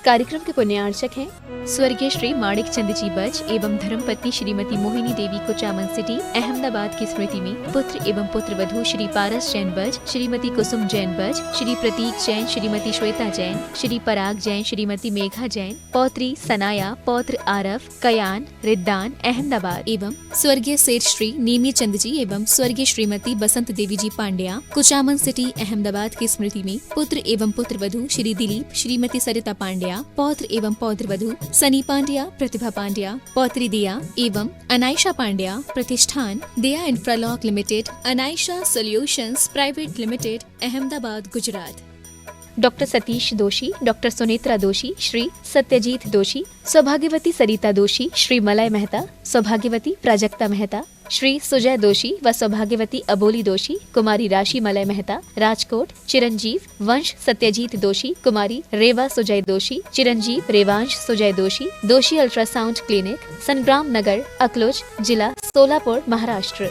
कार्यक्रम के पुण्यार्चक हैं स्वर्गीय श्री माणिक चंद जी बज एवं धर्मपत्नी श्रीमती मोहिनी देवी कुचामन सिटी अहमदाबाद की स्मृति में पुत्र एवं पुत्र वधू श्री पारस जैन बज, श्रीमती कुसुम जैन बज, श्री प्रतीक जैन, श्रीमती श्वेता जैन, श्री पराग जैन, श्रीमती मेघा जैन, पौत्री सनाया, पौत्र आरफ, कयान, रिद्दान अहमदाबाद एवं स्वर्गीय सेठ श्री नेमी चंद जी एवं स्वर्गीय श्रीमती बसंत देवी जी पांड्या कुचामन सिटी अहमदाबाद की स्मृति में पुत्र एवं पुत्र वधू श्री दिलीप, श्रीमती सरिता पांड्या, पौत्र एवं पौत्र वधू सनी पांड्या, प्रतिभा पांड्या, पौत्री दिया एवं अनायशा पांड्या, प्रतिष्ठान दिया Infralock limited, Anaysha solutions private limited, Ahmedabad, Gujarat. Doctor Satish Doshi, doctor Sunetra दोषी, श्री सत्यजीत दोषी, सौभाग्यवती सरिता दोषी, श्री मलय मेहता, सौभाग्यवती प्राजक्ता मेहता, श्री सुजय दोषी व सौभाग्यवती अबोली दोषी, कुमारी राशि मलय मेहता, राजकोट, चिरंजीव वंश सत्यजीत दोषी, कुमारी रेवा सुजय दोषी, चिरंजीव रेवांश सुजय दोषी, दोषी अल्ट्रासाउंड क्लिनिक, संग्राम नगर, अकलोज, जिला सोलापुर, महाराष्ट्र।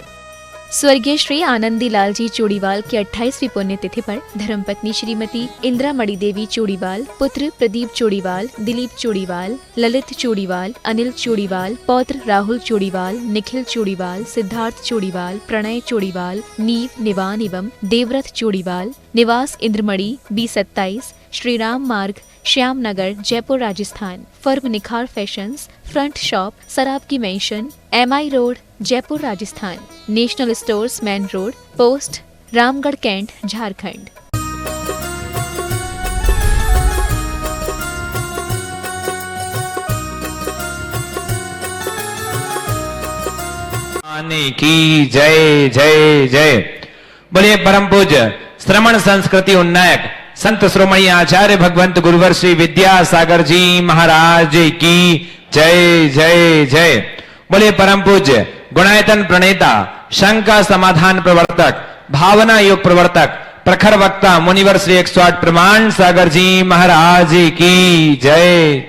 स्वर्गीय श्री आनंदी लाल जी चोड़ीवाल की 28वीं पुण्यतिथि पर धर्मपत्नी श्रीमती इंदिरा मणि देवी चोड़ीवाल, पुत्र प्रदीप चोड़ीवाल, दिलीप चोड़ीवाल, ललित चोड़ीवाल, अनिल चोड़ीवाल, पौत्र राहुल चोड़ीवाल, निखिल चोड़ीवाल, सिद्धार्थ चोड़ीवाल, प्रणय चोड़ीवाल, नीव निवान एवं देवव्रत चोड़ीवाल, निवास Indramani B27, Shri Ram Marg, Shyam Nagar, Jaipur, Rajasthan. Firm Nikhar fashions, front shop, Sarab की mansion, MI road, Jaipur, Rajasthan. National stores, main road, post, Ramgarh cantt, Jharkhand. की जय जय जय। बोलिए परम पूज्य श्रमण संस्कृति उन्नायक संत श्रोमणी आचार्य भगवंत गुरुवर श्री विद्यासागर जी महाराज की जय जय जय। बोलिए परम पूज्य गुणायतन प्रणेता, शंका समाधान प्रवर्तक, भावना योग प्रवर्तक, प्रखर वक्ता मुनिवर श्री 108 प्रमाण सागर जी महाराज की जय।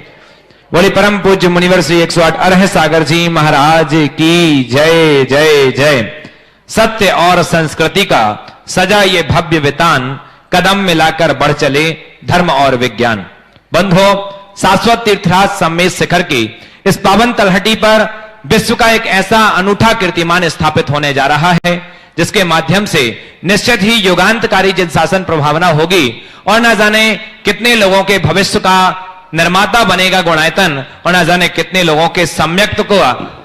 बोलिए परम पूज्य मुनिवर श्री 108 अरह सागर जी महाराज की जय जय जय। सत्य और संस्कृति का सजा ये भव्य वितान, कदम मिलाकर बढ़ चले धर्म और विज्ञान। बंधो, शाश्वत तीर्थराज सम्मेद शिखर की इस पावन तलहटी पर विश्व का एक ऐसा अनूठा कीर्तिमान स्थापित होने जा रहा है जिसके माध्यम से निश्चित ही युगांतकारी जन शासन प्रभावना होगी और न जाने कितने लोगों के भविष्य का निर्माता बनेगा गुणायतन और न जाने कितने लोगों के सम्यक्त को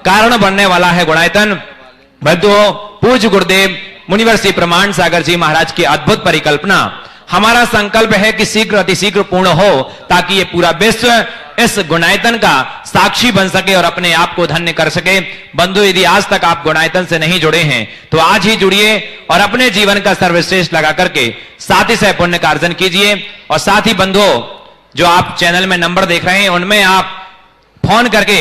कारण बनने वाला है गुणायतन। बंधुओं, पूज्य गुरुदेव मुनिवर श्री प्रमाण सागर जी महाराज की अद्भुत परिकल्पना, हमारा संकल्प है कि शीघ्र अतिशीघ्र पूर्ण हो ताकि ये पूरा विश्व इस गुणायतन का साक्षी बन सके और अपने आप को धन्य कर सके। बंधु, यदि आज तक आप गुणायतन से नहीं जुड़े हैं तो आज ही जुड़िए और अपने जीवन का सर्वश्रेष्ठ लगा करके साथ ही सह पुण्य का अर्जन कीजिए। और साथ ही बंधुओं, जो आप चैनल में नंबर देख रहे हैं उनमें आप फोन करके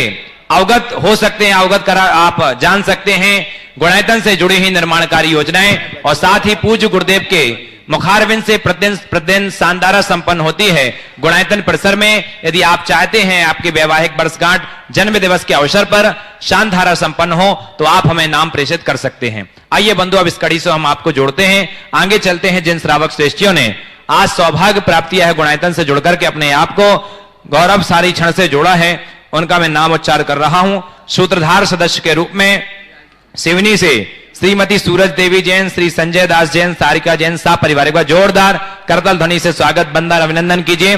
अवगत हो सकते हैं, अवगत करा आप जान सकते हैं गुणायतन से जुड़ी हुई निर्माणकारी योजनाएं। और साथ ही पूज्य गुरुदेव के मुखारविंद से प्रतिदिन शानदार संपन्न होती है गुणायतन परिसर में। यदि आप चाहते हैं आपके वैवाहिक वर्षगांठ जन्म दिवस के अवसर पर शानधारा संपन्न हो तो आप हमें नाम प्रेषित कर सकते हैं। आइए बंधु, अब इस कड़ी से हम आपको जोड़ते हैं, आगे चलते हैं। जिन श्रावक श्रेष्ठियों ने आज सौभाग्य प्राप्त किया है गुणायतन से जुड़कर के अपने आप को गौरवशाली क्षण से जोड़ा है, उनका मैं नाम उच्चार कर रहा हूं। सूत्रधार सदस्य के रूप में सिवनी से श्रीमती सूरज देवी जैन, श्री संजय दास जैन, सारिका जैन, सा परिवार का जोरदार करतल ध्वनि से स्वागत बंदर अभिनंदन कीजिए।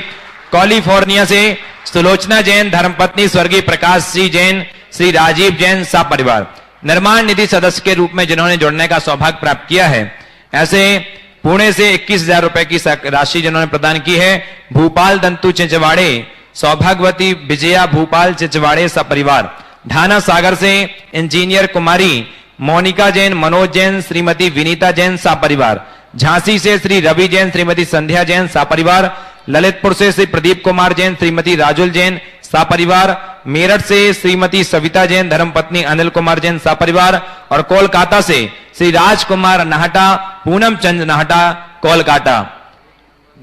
कैलिफोर्निया से सुलोचना जैन, धर्मपत्नी स्वर्गीय प्रकाश सिंह जैन, श्री राजीव जैन, सा परिवार। निर्माण निधि सदस्य के रूप में जिन्होंने जुड़ने का सौभाग्य प्राप्त किया है, ऐसे पुणे से 21,000 रुपए की राशि जिन्होंने प्रदान की है भूपाल दंतु चिंचवाड़े, सौभाग्यवती विजया भूपाल चिंचवाड़े, सा परिवार। ढाना सागर से इंजीनियर कुमारी मोनिका जैन, मनोज जैन, श्रीमती विनीता जैन, सा परिवार। झांसी से श्री रवि जैन, श्रीमती संध्या जैन, सा परिवार। ललितपुर से श्री प्रदीप कुमार जैन, श्रीमती राजुल जैन, सा परिवार। मेरठ से श्रीमती सविता जैन, धर्मपत्नी अनिल कुमार जैन, सा परिवार। और कोलकाता से श्री राजकुमार नाहटा, पूनम चंद नाहटा, कोलकाता।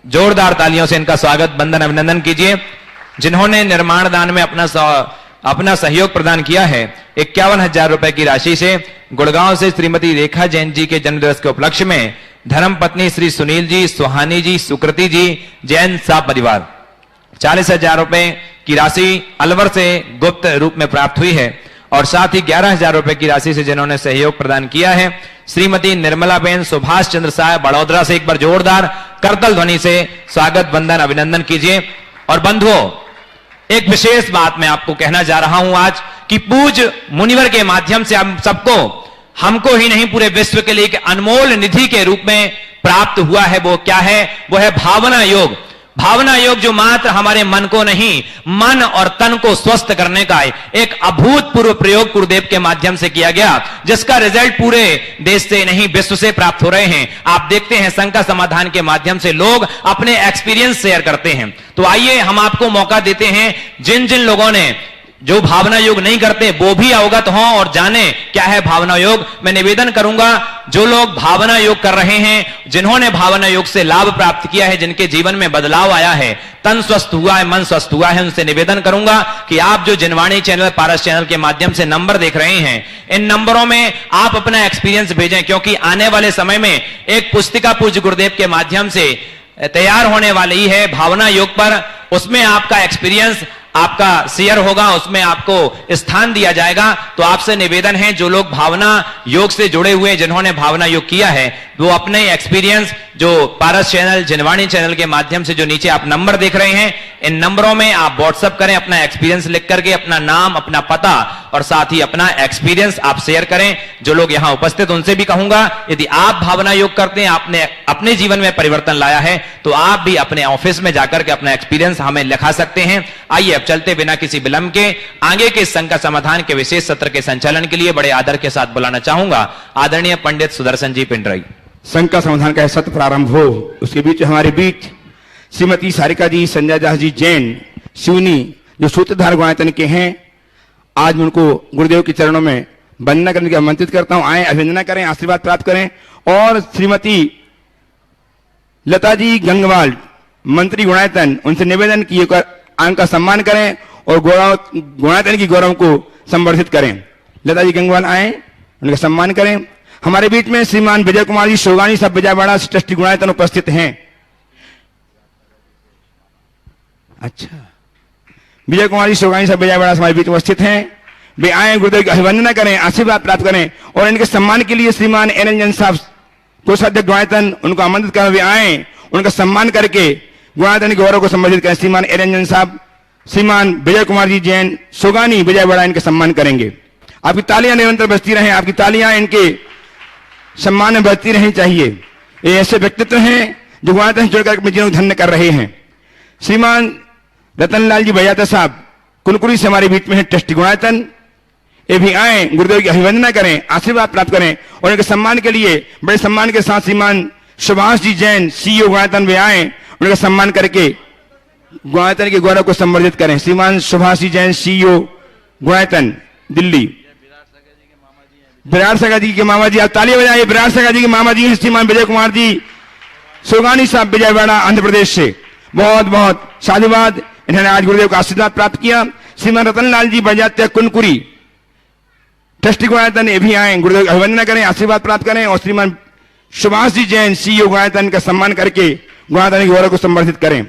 जोरदार तालियों से इनका स्वागत बंदन अभिनंदन कीजिए। जिन्होंने निर्माण दान में अपना सहयोग प्रदान किया है 51,000 रुपए की राशि से गुड़गांव से श्रीमती रेखा जैन जी के जन्मदिवस के उपलक्ष्य में धर्मपत्नी श्री सुनील जी, सुहानी जी, सुकृति जी जैन, सा परिवार। 40,000 रुपए की राशि अलवर से गुप्त रूप में प्राप्त हुई है और साथ ही 11,000 रुपए की राशि से जिन्होंने सहयोग प्रदान किया है श्रीमती निर्मला बेन सुभाष चंद्र साहब बड़ौदा से एक बार जोरदार करतल ध्वनि से स्वागत वंदन अभिनंदन कीजिए। और बंधुओं, एक विशेष बात मैं आपको कहना जा रहा हूं आज कि पूज्य मुनिवर के माध्यम से हम सबको, हमको ही नहीं पूरे विश्व के लिए एक अनमोल निधि के रूप में प्राप्त हुआ है। वो क्या है? वो है भावना योग। भावना योग जो मात्र हमारे मन को नहीं, मन और तन को स्वस्थ करने का एक अभूतपूर्व प्रयोग गुरुदेव के माध्यम से किया गया, जिसका रिजल्ट पूरे देश से नहीं विश्व से प्राप्त हो रहे हैं। आप देखते हैं शंका समाधान के माध्यम से लोग अपने एक्सपीरियंस शेयर करते हैं। तो आइए हम आपको मौका देते हैं, जिन जिन लोगों ने जो भावना योग नहीं करते वो भी अवगत हों और जाने क्या है भावना योग। मैं निवेदन करूंगा जो लोग भावना योग कर रहे हैं, जिन्होंने भावना योग से लाभ प्राप्त किया है, जिनके जीवन में बदलाव आया है, तन स्वस्थ हुआ है, मन स्वस्थ हुआ है, उनसे निवेदन करूंगा कि आप जो जिनवाणी चैनल, पारस चैनल के माध्यम से नंबर देख रहे हैं, इन नंबरों में आप अपना एक्सपीरियंस भेजें, क्योंकि आने वाले समय में एक पुस्तिका पूज्य गुरुदेव के माध्यम से तैयार होने वाली है भावना योग पर। उसमें आपका एक्सपीरियंस, आपका शेयर होगा, उसमें आपको स्थान दिया जाएगा। तो आपसे निवेदन है जो लोग भावना योग से जुड़े हुए, जिन्होंने भावना योग किया है, वो अपने एक्सपीरियंस जो पारस चैनल, जिनवाणी चैनल के माध्यम से जो नीचे आप नंबर देख रहे हैं, इन नंबरों में आप व्हाट्सएप करें, अपना एक्सपीरियंस लिख करके अपना नाम, अपना पता और साथ ही अपना एक्सपीरियंस आप शेयर करें। जो लोग यहां उपस्थित उनसे भी कहूंगा, यदि आप भावना योग करते हैं, आपने अपने जीवन में परिवर्तन लाया है, तो आप भी अपने ऑफिस में जाकर के अपना एक्सपीरियंस हमें लिखा सकते हैं। आइए अब चलते बिना किसी विलंब के आगे के शंका समाधान के विशेष सत्र के संचालन के लिए बड़े आदर के साथ बुलाना चाहूंगा आदरणीय पंडित सुदर्शन जी पिंडराई। शंका समाधान का सत्र प्रारंभ हो, उसके बीच हमारे बीच श्रीमती सारिका जी, संजय दास जी जैन शिवनी, जो सूत्रधार गुणायतन के हैं, आज मैं उनको गुरुदेव के चरणों में वंदना करने के आमंत्रित करता हूं। आए, अभिनंदन करें, आशीर्वाद प्राप्त करें। और श्रीमती लता जी गंगवाल, मंत्री गुणायतन, उनसे निवेदन की उनका सम्मान करें और गुणायतन की गौरव को संवर्धित करें। लता जी गंगवाल आए, उनका सम्मान करें। हमारे बीच में श्रीमान विजय कुमार जी शोगानी साहब विजयवाड़ा से ट्रस्टी गुणायतन उपस्थित हैं। अच्छा, विजय कुमार जी शोगानी साहब विजयवाड़ा से हमारे बीच उपस्थित हैं। वे आए, गुरुदेव की अभिवंदना करें, आशीर्वाद प्राप्त करें। और इनके सम्मान के लिए श्रीमान एन रंजन साहब, कोषाध्यक्ष गुणायतन, उनको आमंत्रित करें। वे आए, उनका सम्मान करके गुणायतन के गौरव को संबोधित करें। श्रीमान एन रंजन साहब, श्रीमान विजय कुमार जी जैन शोगानी विजयवाड़ा, इनके सम्मान करेंगे। आपकी तालियां निरंतर बजती रहें, आपकी तालियां इनके सम्मान में बढ़ती रहनी चाहिए। ये ऐसे व्यक्तित्व हैं जो गुणायतन से जुड़कर अपने जीवन को धन्य कर रहे हैं। श्रीमान रतनलाल जी भैयाता साहब कुनकुरी से हमारे बीच में है, ट्रस्टी गुणायतन। ये भी आए, गुरुदेव की अभिवंदना करें, आशीर्वाद प्राप्त करें। और इनके सम्मान के लिए बड़े सम्मान के साथ श्रीमान सुभाष जी जैन सीईओ गुणायतन वे आए, उनका सम्मान करके गुणायतन के गौरव को संवर्धित करें। श्रीमान सुभाष जी जैन सीईओ गुणायतन दिल्ली। विराट सगा जी के मामा जी, आप तालियां बजाइए। विराट सगा जी के मामा जी हैं श्रीमान विजय कुमार जी सोगानी साहब विजयवाड़ा आंध्र प्रदेश से। बहुत बहुत साधुवाद, इन्होंने आज गुरुदेव का आशीर्वाद प्राप्त किया। श्रीमान रतनलाल जी बजात्या कुनकुरी ट्रस्टी गुणायतन, ये भी आए, गुरुदेव की अभिवंदना करें, आशीर्वाद प्राप्त करें। और श्रीमान सुभाष जी जैन सीईओ गुणायतन का सम्मान करके गुणायतन के गौरव को संवर्धित करें।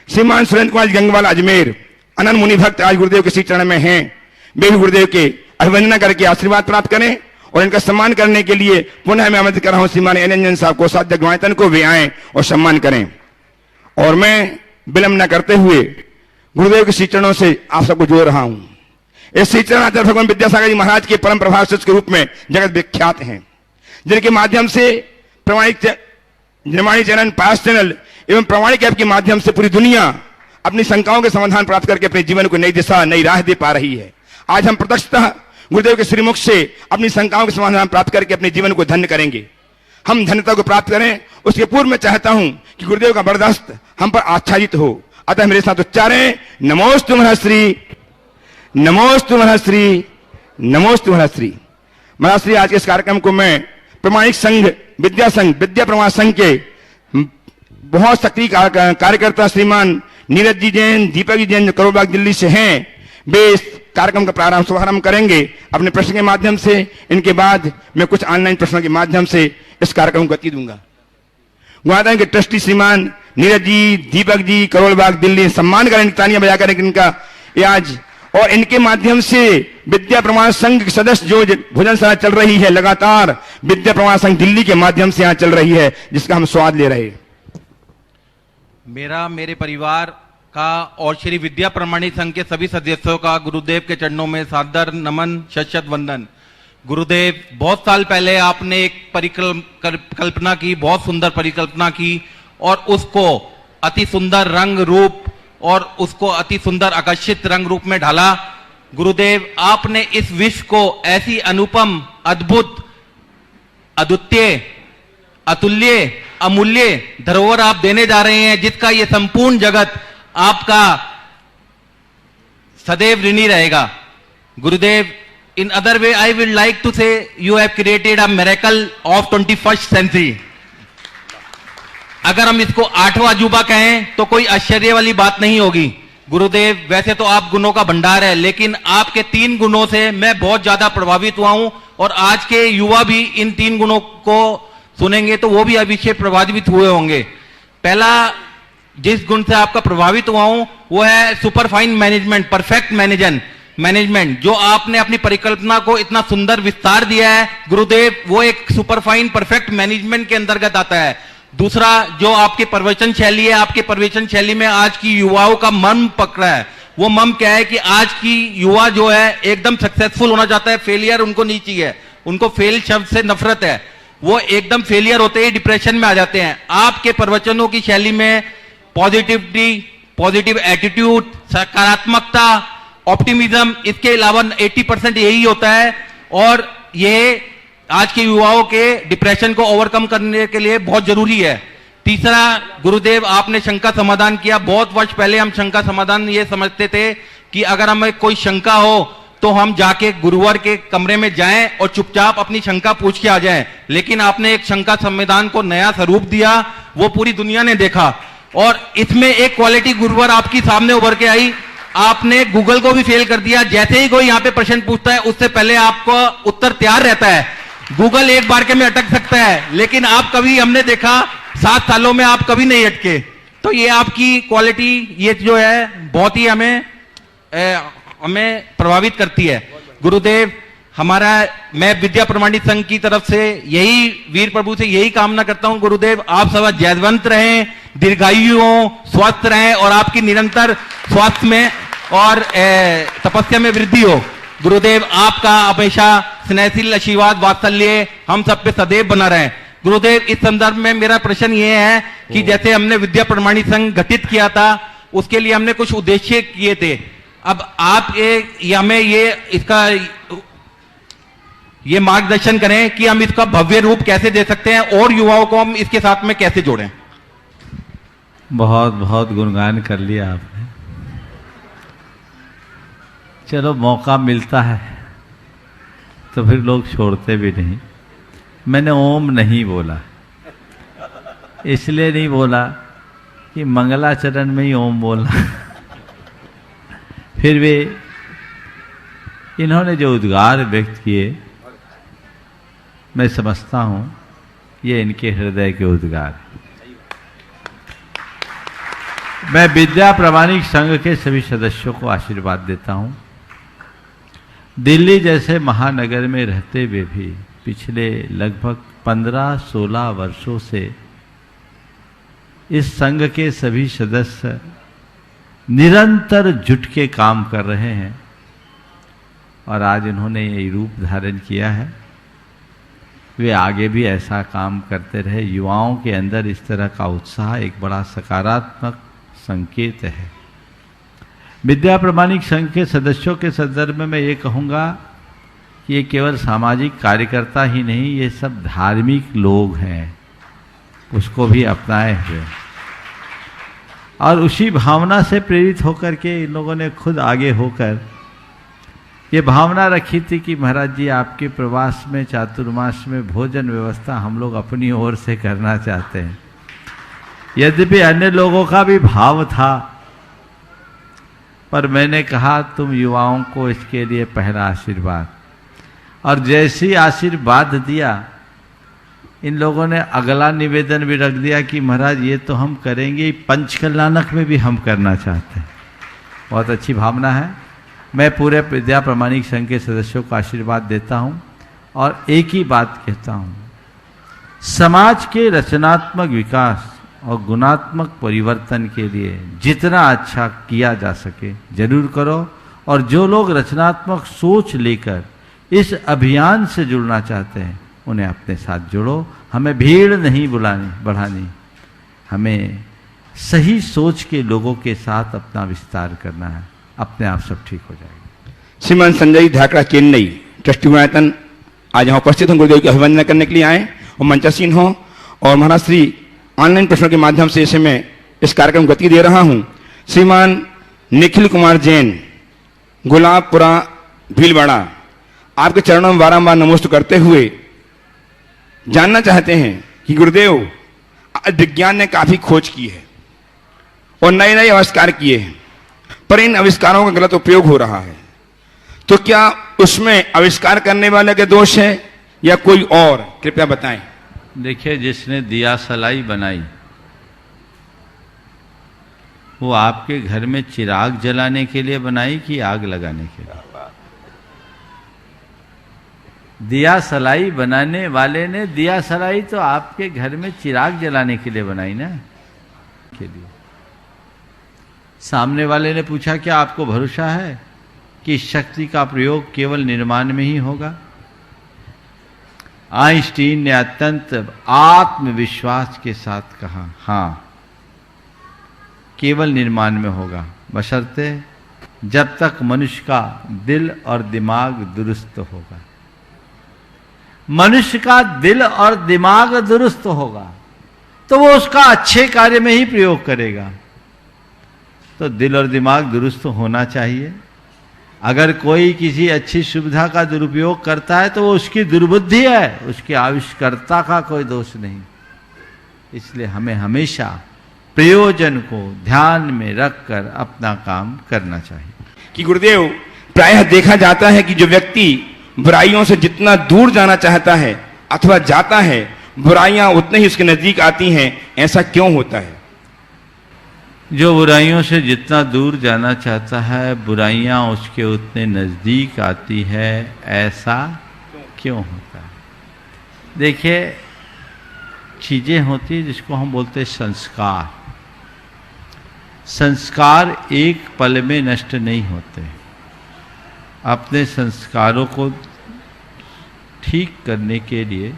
श्रीमान सुरेंद्र कुमार गंगवाल अजमेर, अनंत मुनि भक्त, आज गुरुदेव के श्री चरण में हैं। वे भी गुरुदेव के अभिवंदना करके आशीर्वाद प्राप्त करें। और इनका सम्मान करने के लिए पुनः मैं आमंत्रित कर रहा हूं श्रीमान एन रंजन साहब को, कोषाध्यक्ष गुणायतन को, वे आए और सम्मान करें। और मैं विलंब न करते हुए गुरुदेव के श्री चरणों से आप सबको जोड़ रहा हूं। इस श्री चरण आचार्य भगवान विद्यासागर जी महाराज के परम प्रभाव शिष्य के रूप में जगत विख्यात हैं, जिनके माध्यम से प्रमाणिक निर्माणी चैनल, पास चैनल एवं प्रमाणिक ऐप के माध्यम से पूरी दुनिया अपनी शंकाओं के समाधान प्राप्त करके अपने जीवन को नई दिशा, नई राह दे पा रही है। आज हम प्रत्यक्षतः गुरुदेव के श्रीमुख से अपनी शंकाओं के समाधान प्राप्त करके अपने जीवन को धन्य करेंगे। हम धन्यता को प्राप्त करें, उसके पूर्व में चाहता हूं कि गुरुदेव का बरदस्त हम पर आच्छादित हो। अतः मेरे साथ उच्चारें, नमोस्तु महर्षि, नमोस्तु महर्षि, नमोस्तु महर्षि। महर्षि, आज के इस कार्यक्रम को मैं प्रमाणिक संघ, विद्या संघ, विद्या प्रमाण संघ के बहुत सक्रिय कार्यकर्ता श्रीमान नीरज जी जैन, दीपक जी जैन, जो करोलबाग दिल्ली से हैं, वे इस कार्यक्रम का प्रारंभ शुभारंभ करेंगे अपने प्रश्न के माध्यम से। इनके बाद मैं कुछ ऑनलाइन प्रश्नों के माध्यम से इस कार्यक्रम को गति दूंगा। गुणायतन के ट्रस्टी श्रीमान नीरज जी, दीपक जी, करोलबाग दिल्ली सम्मान करें, तालियां बजाकर इनका ये आज, और इनके माध्यम से विद्या प्रमाण संघ के सदस्य जो भोजनशाला चल रही है, लगातार विद्या प्रमाण संघ दिल्ली के माध्यम से यहां चल रही है, जिसका हम स्वाद ले रहे हैं। मेरे परिवार का और श्री विद्या प्रमाणित संघ के सभी सदस्यों का गुरुदेव के चरणों में सादर नमन, शत वंदन। गुरुदेव, बहुत साल पहले आपने एक परिकल्पना की, बहुत सुंदर परिकल्पना की, और उसको अति सुंदर रंग रूप और उसको अति सुंदर आकर्षित रंग रूप में ढाला। गुरुदेव, आपने इस विश्व को ऐसी अनुपम, अद्भुत, अद्वितीय, अतुल्य, अमूल्य धरोहर आप देने जा रहे हैं, जिसका ये संपूर्ण जगत आपका सदैव ऋणी रहेगा। गुरुदेव, in other way I will like to say you have created a miracle of 21st century. अगर हम इसको 8वां अजूबा कहें तो कोई आश्चर्य वाली बात नहीं होगी। गुरुदेव, वैसे तो आप गुणों का भंडार है, लेकिन आपके 3 गुणों से मैं बहुत ज्यादा प्रभावित हुआ हूं, और आज के युवा भी इन 3 गुणों को सुनेंगे तो वो भी अवश्य प्रभावित हुए होंगे। पहला जिस गुण से आपका प्रभावित हुआ हूं वो है सुपरफाइन मैनेजमेंट, परफेक्ट मैनेजमेंट, जो आपने अपनी परिकल्पना को इतना सुंदर विस्तार दिया है। गुरुदेव, वो एक सुपरफाइन परफेक्ट मैनेजमेंट के अंतर्गत आता है। दूसरा, जो आपकी प्रवचन शैली है, आपके प्रवचन शैली में आज की युवाओं का मन पकड़ा है। वो मम क्या है कि आज की युवा जो है एकदम सक्सेसफुल होना चाहता है, फेलियर उनको नहीं चाहिए, उनको फेल शब्द से नफरत है, वो एकदम फेलियर होते ही डिप्रेशन में आ जाते हैं। आपके प्रवचनों की शैली में पॉजिटिविटी, पॉजिटिव एटीट्यूड, सकारात्मकता, ऑप्टिमिज्म, इसके अलावा 80% यही होता है, और ये आज के युवाओं के डिप्रेशन को ओवरकम करने के लिए बहुत जरूरी है। तीसरा, गुरुदेव, आपने शंका समाधान किया। बहुत वर्ष पहले हम शंका समाधान ये समझते थे कि अगर हमें कोई शंका हो तो हम जाके गुरुवर के कमरे में जाएं और चुपचाप अपनी शंका पूछ के आ जाएं, लेकिन आपने एक शंका समाधान को नया स्वरूप दिया, वो पूरी दुनिया ने देखा, और इसमें एक क्वालिटी गुरुवर आपकी सामने उभर के आई। आपने गूगल को भी फेल कर दिया। जैसे ही कोई यहाँ पे प्रश्न पूछता है उससे पहले आपका उत्तर तैयार रहता है। गूगल एक बार के में अटक सकता है, लेकिन आप कभी, हमने देखा 7 सालों में आप कभी नहीं अटके। तो ये आपकी क्वालिटी, ये जो है बहुत ही हमें प्रभावित करती है। गुरुदेव, मैं विद्या प्रमाणित संघ की तरफ से यही, वीर प्रभु से यही कामना करता हूं गुरुदेव, आप सब जयवंत रहें, दीर्घायु हो, स्वस्थ रहें, और आपकी निरंतर स्वास्थ्य में और तपस्या में वृद्धि हो। गुरुदेव, आपका हमेशा स्नेहशील आशीर्वाद, वात्सल्य हम सब पे सदैव बना रहे। गुरुदेव, इस संदर्भ में मेरा प्रश्न ये है कि जैसे हमने विद्या प्रमाणित संघ गठित किया था, उसके लिए हमने कुछ उद्देश्य किए थे। अब आप हमें ये मार्गदर्शन करें कि हम इसका भव्य रूप कैसे दे सकते हैं और युवाओं को हम इसके साथ में कैसे जोड़ें। बहुत बहुत गुणगान कर लिया आपने। चलो, मौका मिलता है तो फिर लोग छोड़ते भी नहीं। मैंने ओम नहीं बोला, इसलिए नहीं बोला कि मंगलाचरण में ही ओम बोलना। फिर भी इन्होंने जो उद्गार व्यक्त किए, मैं समझता हूं ये इनके हृदय के उद्गार। मैं विद्या प्रमाणिक संघ के सभी सदस्यों को आशीर्वाद देता हूं। दिल्ली जैसे महानगर में रहते हुए भी पिछले लगभग 15-16 वर्षों से इस संघ के सभी सदस्य निरंतर जुट के काम कर रहे हैं, और आज इन्होंने ये रूप धारण किया है। वे आगे भी ऐसा काम करते रहे। युवाओं के अंदर इस तरह का उत्साह एक बड़ा सकारात्मक संकेत है। विद्या प्रमाणिक संघ के सदस्यों के संदर्भ में मैं ये कहूँगा कि ये केवल सामाजिक कार्यकर्ता ही नहीं, ये सब धार्मिक लोग हैं, उसको भी अपनाए हुए, और उसी भावना से प्रेरित होकर के इन लोगों ने खुद आगे होकर ये भावना रखी थी कि महाराज जी, आपके प्रवास में चातुर्मास में भोजन व्यवस्था हम लोग अपनी ओर से करना चाहते हैं। यद्यपि अन्य लोगों का भी भाव था, पर मैंने कहा तुम युवाओं को इसके लिए पहला आशीर्वाद, और जैसी आशीर्वाद दिया इन लोगों ने अगला निवेदन भी रख दिया कि महाराज ये तो हम करेंगे, पंचकल्याणक में भी हम करना चाहते हैं। बहुत अच्छी भावना है। मैं पूरे विद्या प्रमाणिक संघ के सदस्यों को आशीर्वाद देता हूँ और एक ही बात कहता हूँ, समाज के रचनात्मक विकास और गुणात्मक परिवर्तन के लिए जितना अच्छा किया जा सके जरूर करो। और जो लोग रचनात्मक सोच लेकर इस अभियान से जुड़ना चाहते हैं उन्हें अपने साथ जोड़ो। हमें भीड़ नहीं बढ़ानी, हमें सही सोच के लोगों के साथ अपना विस्तार करना है। अपने आप सब ठीक हो जाएगा। श्रीमान संजय धाकड़ा चेन्नई ट्रस्टी आयतन आज यहाँ उपस्थित हों, गुरुदेव की अभिवंदना करने के लिए आए और मंचासीन हों। और महाराज श्री ऑनलाइन प्रश्नों के माध्यम से इसे मैं इस कार्यक्रम को गति दे रहा हूं। श्रीमान निखिल कुमार जैन गुलाबपुरा भीलवाड़ा आपके चरणों में बारंबार नमस्कार करते हुए जानना चाहते हैं कि गुरुदेव विज्ञान ने काफी खोज की है और नए नए आविष्कार किए हैं, पर इन आविष्कारों का गलत उपयोग हो रहा है, तो क्या उसमें आविष्कार करने वाले के दोष है या कोई और? कृपया बताएं। देखिए, जिसने दिया सलाई बनाई वो आपके घर में चिराग जलाने के लिए बनाई कि आग लगाने के लिए? दिया सलाई बनाने वाले ने दिया सलाई तो आपके घर में चिराग जलाने के लिए बनाई ना, के लिए। सामने वाले ने पूछा क्या आपको भरोसा है कि इस शक्ति का प्रयोग केवल निर्माण में ही होगा? आइंस्टीन ने अत्यंत आत्मविश्वास के साथ कहा, हाँ केवल निर्माण में होगा, बशर्ते जब तक मनुष्य का दिल और दिमाग दुरुस्त होगा। मनुष्य का दिल और दिमाग दुरुस्त होगा तो वो उसका अच्छे कार्य में ही प्रयोग करेगा। तो दिल और दिमाग दुरुस्त होना चाहिए। अगर कोई किसी अच्छी सुविधा का दुरुपयोग करता है तो वो उसकी दुर्बुद्धि है, उसके आविष्कर्ता का कोई दोष नहीं। इसलिए हमें हमेशा प्रयोजन को ध्यान में रखकर अपना काम करना चाहिए। कि गुरुदेव प्रायः देखा जाता है कि जो व्यक्ति बुराइयों से जितना दूर जाना चाहता है अथवा जाता है, बुराइयां उतने ही उसके नजदीक आती हैं। ऐसा क्यों होता है? जो बुराइयों से जितना दूर जाना चाहता है बुराइयां उसके उतने नजदीक आती है, ऐसा क्यों होता है? देखिए, चीजें होती है जिसको हम बोलते हैं संस्कार। संस्कार एक पल में नष्ट नहीं होते। अपने संस्कारों को ठीक करने के लिए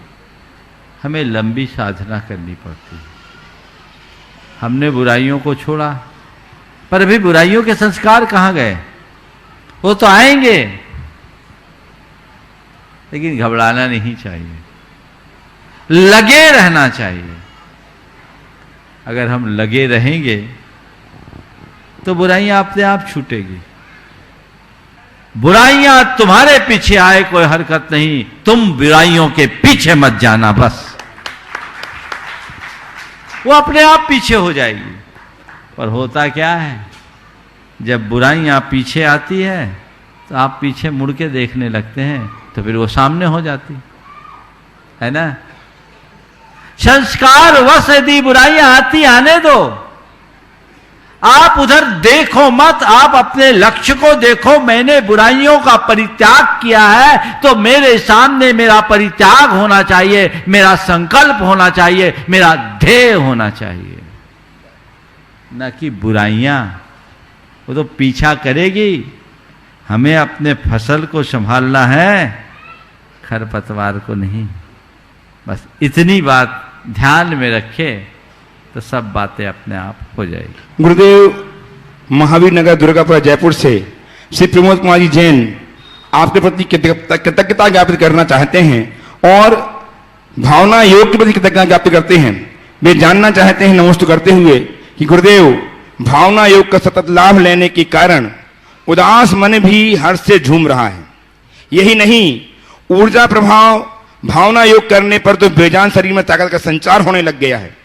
हमें लंबी साधना करनी पड़ती है। हमने बुराइयों को छोड़ा, पर अभी बुराइयों के संस्कार कहाँ गए? वो तो आएंगे, लेकिन घबराना नहीं चाहिए, लगे रहना चाहिए। अगर हम लगे रहेंगे तो बुराइयां अपने आप छूटेगी। बुराइयां तुम्हारे पीछे आए कोई हरकत नहीं, तुम बुराइयों के पीछे मत जाना, बस वो अपने आप पीछे हो जाएगी। पर होता क्या है, जब बुराइयां पीछे आती है तो आप पीछे मुड़ के देखने लगते हैं तो फिर वो सामने हो जाती है ना। संस्कार वश यदि बुराइयां आती, आने दो, आप उधर देखो मत, आप अपने लक्ष्य को देखो। मैंने बुराइयों का परित्याग किया है तो मेरे सामने मेरा परित्याग होना चाहिए, मेरा संकल्प होना चाहिए, मेरा ध्येय होना चाहिए, न कि बुराइयां। वो तो पीछा करेगी, हमें अपने फसल को संभालना है, खरपतवार को नहीं। बस इतनी बात ध्यान में रखे तो सब बातें अपने आप हो जाएगी। गुरुदेव महावीर नगर दुर्गापुरा जयपुर से श्री प्रमोद कुमार जी जैन आपके प्रति कृतज्ञता ज्ञापित करना चाहते हैं और भावना योग के प्रति कृतज्ञता ज्ञापित करते हैं। वे जानना चाहते हैं नमस्ते करते हुए कि गुरुदेव भावना योग का सतत लाभ लेने के कारण उदास मन भी हर्ष से झूम रहा है। यही नहीं, ऊर्जा प्रभाव भावना योग करने पर तो बेजान शरीर में ताकत का संचार होने लग गया है।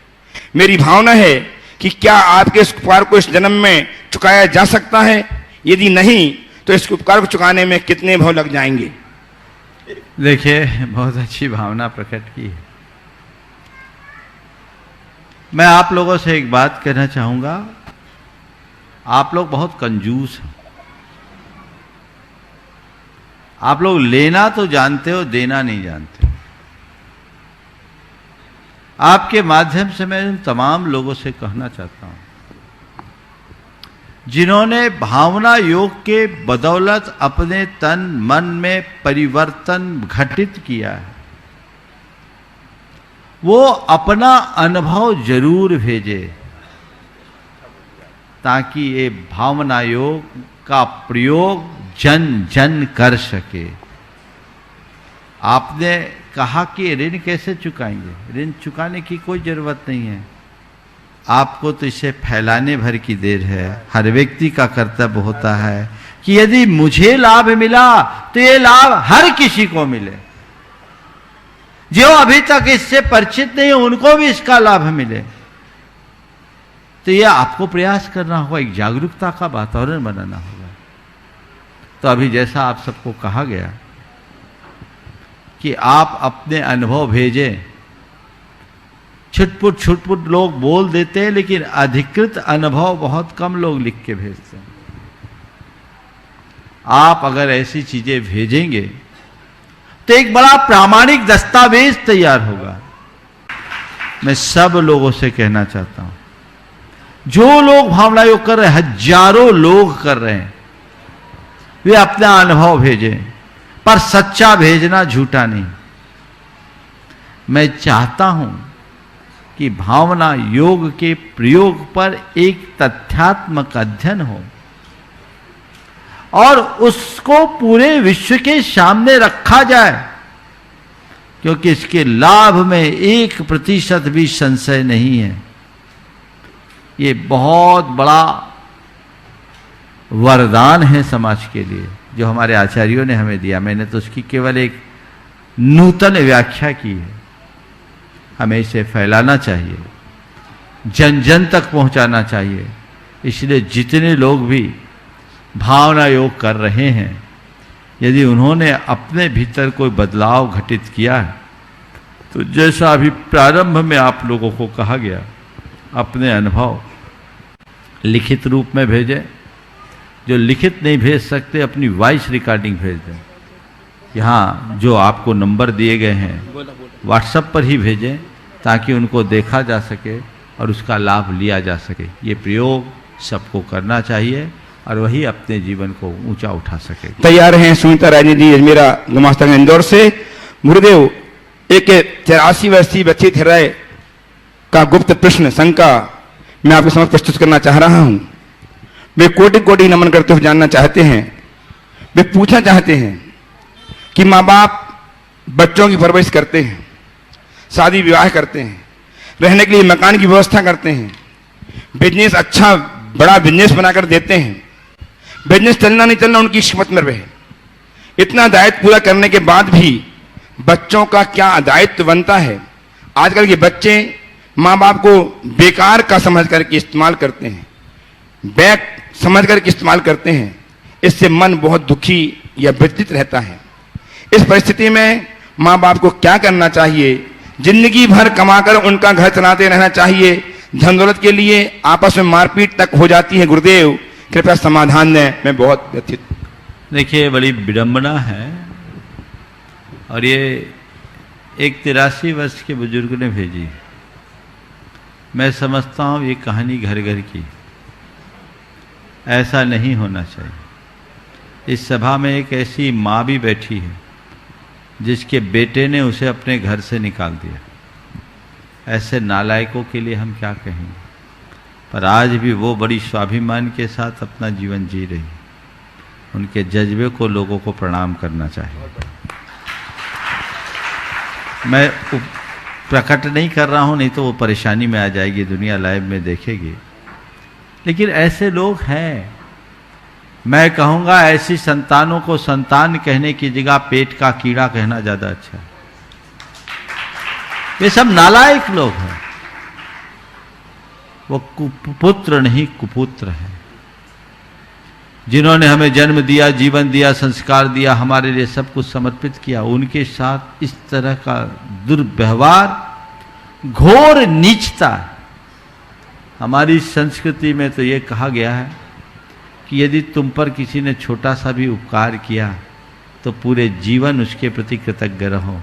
मेरी भावना है कि क्या आपके इस उपकार को इस जन्म में चुकाया जा सकता है? यदि नहीं तो इस उपकार को चुकाने में कितने भाव लग जाएंगे? देखिए, बहुत अच्छी भावना प्रकट की है। मैं आप लोगों से एक बात कहना चाहूंगा, आप लोग बहुत कंजूस हैं। आप लोग लेना तो जानते हो, देना नहीं जानते। आपके माध्यम से मैं उन तमाम लोगों से कहना चाहता हूं जिन्होंने भावना योग के बदौलत अपने तन मन में परिवर्तन घटित किया है, वो अपना अनुभव जरूर भेजे ताकि ये भावना योग का प्रयोग जन जन कर सके। आपने कहा कि ऋण कैसे चुकाएंगे? ऋण चुकाने की कोई जरूरत नहीं है, आपको तो इसे फैलाने भर की देर है। हर व्यक्ति का कर्तव्य होता है कि यदि मुझे लाभ मिला तो ये लाभ हर किसी को मिले, जो अभी तक इससे परिचित नहीं उनको भी इसका लाभ मिले। तो यह आपको प्रयास करना होगा, एक जागरूकता का वातावरण बनाना होगा। तो अभी जैसा आप सबको कहा गया कि आप अपने अनुभव भेजें, छुटपुट लोग बोल देते हैं लेकिन अधिकृत अनुभव बहुत कम लोग लिख के भेजते हैं। आप अगर ऐसी चीजें भेजेंगे तो एक बड़ा प्रामाणिक दस्तावेज तैयार होगा। मैं सब लोगों से कहना चाहता हूं, जो लोग भावना योग कर रहे हैं, हजारों लोग कर रहे हैं, वे अपना अनुभव भेजें, पर सच्चा भेजना, झूठा नहीं। मैं चाहता हूं कि भावना योग के प्रयोग पर एक तथ्यात्मक अध्ययन हो और उसको पूरे विश्व के सामने रखा जाए, क्योंकि इसके लाभ में 1% भी संशय नहीं है। ये बहुत बड़ा वरदान है समाज के लिए जो हमारे आचार्यों ने हमें दिया। मैंने तो उसकी केवल एक नूतन व्याख्या की है। हमें इसे फैलाना चाहिए, जन जन तक पहुंचाना चाहिए। इसलिए जितने लोग भी भावना योग कर रहे हैं, यदि उन्होंने अपने भीतर कोई बदलाव घटित किया है तो जैसा अभी प्रारंभ में आप लोगों को कहा गया, अपने अनुभव लिखित रूप में भेजें। जो लिखित नहीं भेज सकते अपनी वॉइस रिकॉर्डिंग भेज दें। यहाँ जो आपको नंबर दिए गए हैं व्हाट्सएप पर ही भेजें ताकि उनको देखा जा सके और उसका लाभ लिया जा सके। ये प्रयोग सबको करना चाहिए और वही अपने जीवन को ऊंचा उठा सके। तैयार हैं सुनीता राजनी जी अजमेरा गुमास्ता इंदौर से। गुरुदेव, एक 84 वर्षीय बच्ची थिराय का गुप्त प्रश्न शंका मैं आपके समक्ष प्रस्तुत करना चाह रहा हूं। वे कोटि कोटि नमन करते हुए जानना चाहते हैं, वे पूछना चाहते हैं कि माँ बाप बच्चों की परवरिश करते हैं, शादी विवाह करते हैं, रहने के लिए मकान की व्यवस्था करते हैं, बिजनेस अच्छा बड़ा बिजनेस बनाकर देते हैं, बिजनेस चलना नहीं चलना उनकी किस्मत में रहे। इतना दायित्व पूरा करने के बाद भी बच्चों का क्या दायित्व बनता है? आजकल के बच्चे माँ बाप को बेकार का समझ करके इस्तेमाल करते हैं, बैक समझ करके इस्तेमाल करते हैं। इससे मन बहुत दुखी या व्यथित रहता है। इस परिस्थिति में माँ बाप को क्या करना चाहिए? जिंदगी भर कमाकर उनका घर चलाते रहना चाहिए, धन दौलत के लिए आपस में मारपीट तक हो जाती है। गुरुदेव कृपया समाधान दें, मैं बहुत व्यथित। देखिए, बड़ी विडंबना है और ये एक 83 वर्ष के बुजुर्ग ने भेजी। मैं समझता हूँ ये कहानी घर घर की, ऐसा नहीं होना चाहिए। इस सभा में एक ऐसी माँ भी बैठी है जिसके बेटे ने उसे अपने घर से निकाल दिया। ऐसे नालायकों के लिए हम क्या कहेंगे? पर आज भी वो बड़ी स्वाभिमान के साथ अपना जीवन जी रही। उनके जज्बे को लोगों को प्रणाम करना चाहिए। मैं प्रकट नहीं कर रहा हूं, नहीं तो वो परेशानी में आ जाएगी, दुनिया लाइव में देखेगी। लेकिन ऐसे लोग हैं। मैं कहूंगा ऐसी संतानों को संतान कहने की जगह पेट का कीड़ा कहना ज्यादा अच्छा है। ये सब नालायक लोग हैं। वो कुपुत्र नहीं कुपुत्र है, जिन्होंने हमें जन्म दिया, जीवन दिया, संस्कार दिया, हमारे लिए सब कुछ समर्पित किया। उनके साथ इस तरह का दुर्व्यवहार घोर नीचता है। हमारी संस्कृति में तो ये कहा गया है कि यदि तुम पर किसी ने छोटा सा भी उपकार किया तो पूरे जीवन उसके प्रति कृतज्ञ रहो।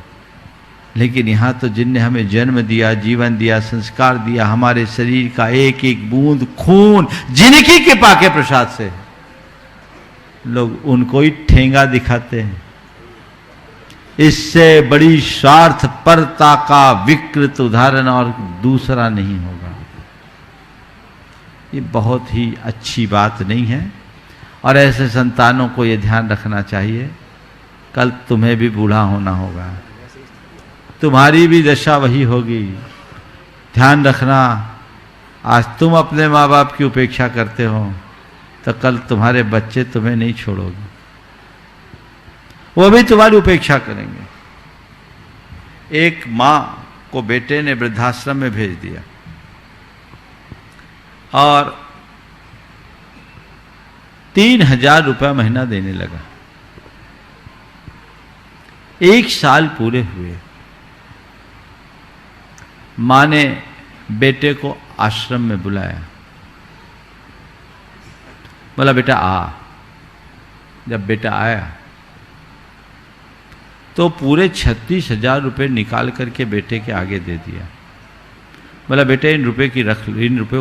लेकिन यहाँ तो जिनने हमें जन्म दिया, जीवन दिया, संस्कार दिया, हमारे शरीर का एक एक बूंद खून जिनकी कृपा के प्रसाद से, लोग उनको ही ठेंगा दिखाते हैं। इससे बड़ी स्वार्थपरता का विकृत उदाहरण और दूसरा नहीं होगा। ये बहुत ही अच्छी बात नहीं है और ऐसे संतानों को ये ध्यान रखना चाहिए, कल तुम्हें भी बूढ़ा होना होगा, तुम्हारी भी दशा वही होगी। ध्यान रखना, आज तुम अपने माँ बाप की उपेक्षा करते हो तो कल तुम्हारे बच्चे तुम्हें नहीं छोड़ोगे, वो भी तुम्हारी उपेक्षा करेंगे। एक माँ को बेटे ने वृद्धाश्रम में भेज दिया और 3,000 रुपया महीना देने लगा। 1 साल पूरे हुए, मां ने बेटे को आश्रम में बुलाया, बोला बेटा आ। जब बेटा आया तो पूरे 36,000 रुपये निकाल करके बेटे के आगे दे दिया। बोला बेटे इन रुपयों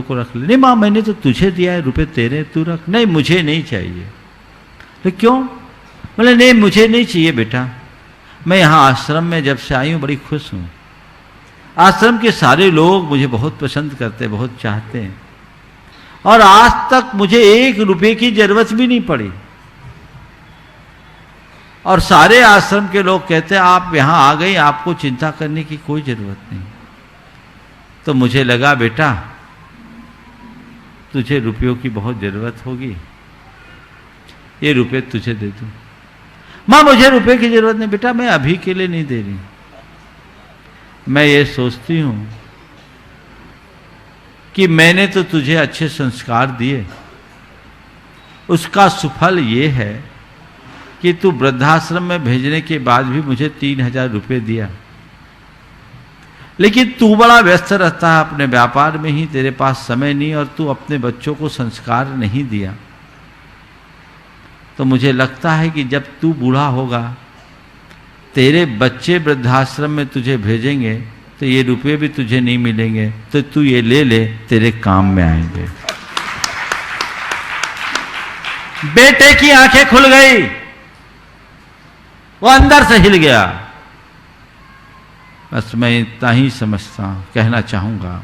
को रख ले। नहीं माँ मैंने तो तुझे दिया है, रुपए तेरे, तू रख। नहीं मुझे नहीं चाहिए। तो क्यों? बोले नहीं मुझे नहीं चाहिए बेटा, मैं यहाँ आश्रम में जब से आई हूँ बड़ी खुश हूँ। आश्रम के सारे लोग मुझे बहुत पसंद करते, बहुत चाहते हैं और आज तक मुझे 1 रुपये की जरूरत भी नहीं पड़ी। और सारे आश्रम के लोग कहते हैं आप यहां आ गई, आपको चिंता करने की कोई जरूरत नहीं। तो मुझे लगा बेटा तुझे रुपयों की बहुत जरूरत होगी, ये रुपए तुझे दे दूं। मां मुझे रुपए की जरूरत नहीं बेटा, मैं अभी के लिए नहीं दे रही। मैं ये सोचती हूं कि मैंने तो तुझे अच्छे संस्कार दिए, उसका सुफल ये है कि तू वृद्धाश्रम में भेजने के बाद भी मुझे 3,000 रुपये दिया, लेकिन तू बड़ा व्यस्त रहता है अपने व्यापार में ही, तेरे पास समय नहीं और तू अपने बच्चों को संस्कार नहीं दिया। तो मुझे लगता है कि जब तू बूढ़ा होगा, तेरे बच्चे वृद्धाश्रम में तुझे भेजेंगे तो ये रुपये भी तुझे नहीं मिलेंगे, तो तू ये ले ले, तेरे काम में आएंगे। बेटे की आंखें खुल गई, वो अंदर से हिल गया। बस मैं इतना ही समझता हूं, कहना चाहूंगा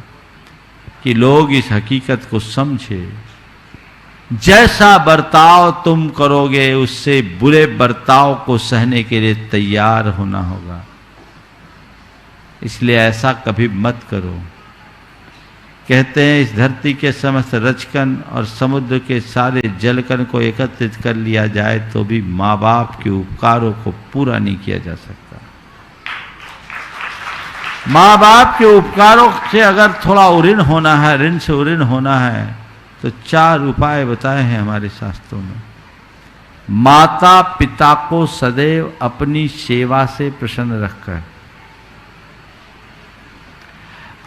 कि लोग इस हकीकत को समझे, जैसा बर्ताव तुम करोगे उससे बुरे बर्ताव को सहने के लिए तैयार होना होगा। इसलिए ऐसा कभी मत करो। कहते हैं इस धरती के समस्त रचकन और समुद्र के सारे जलकण को एकत्रित कर लिया जाए तो भी माँ बाप के उपकारों को पूरा नहीं किया जा सकता। माँ बाप के उपकारों से अगर थोड़ा ऋण होना है, ऋण से ऋण होना है, तो 4 उपाय बताए हैं हमारे शास्त्रों में। माता पिता को सदैव अपनी सेवा से प्रसन्न रखकर,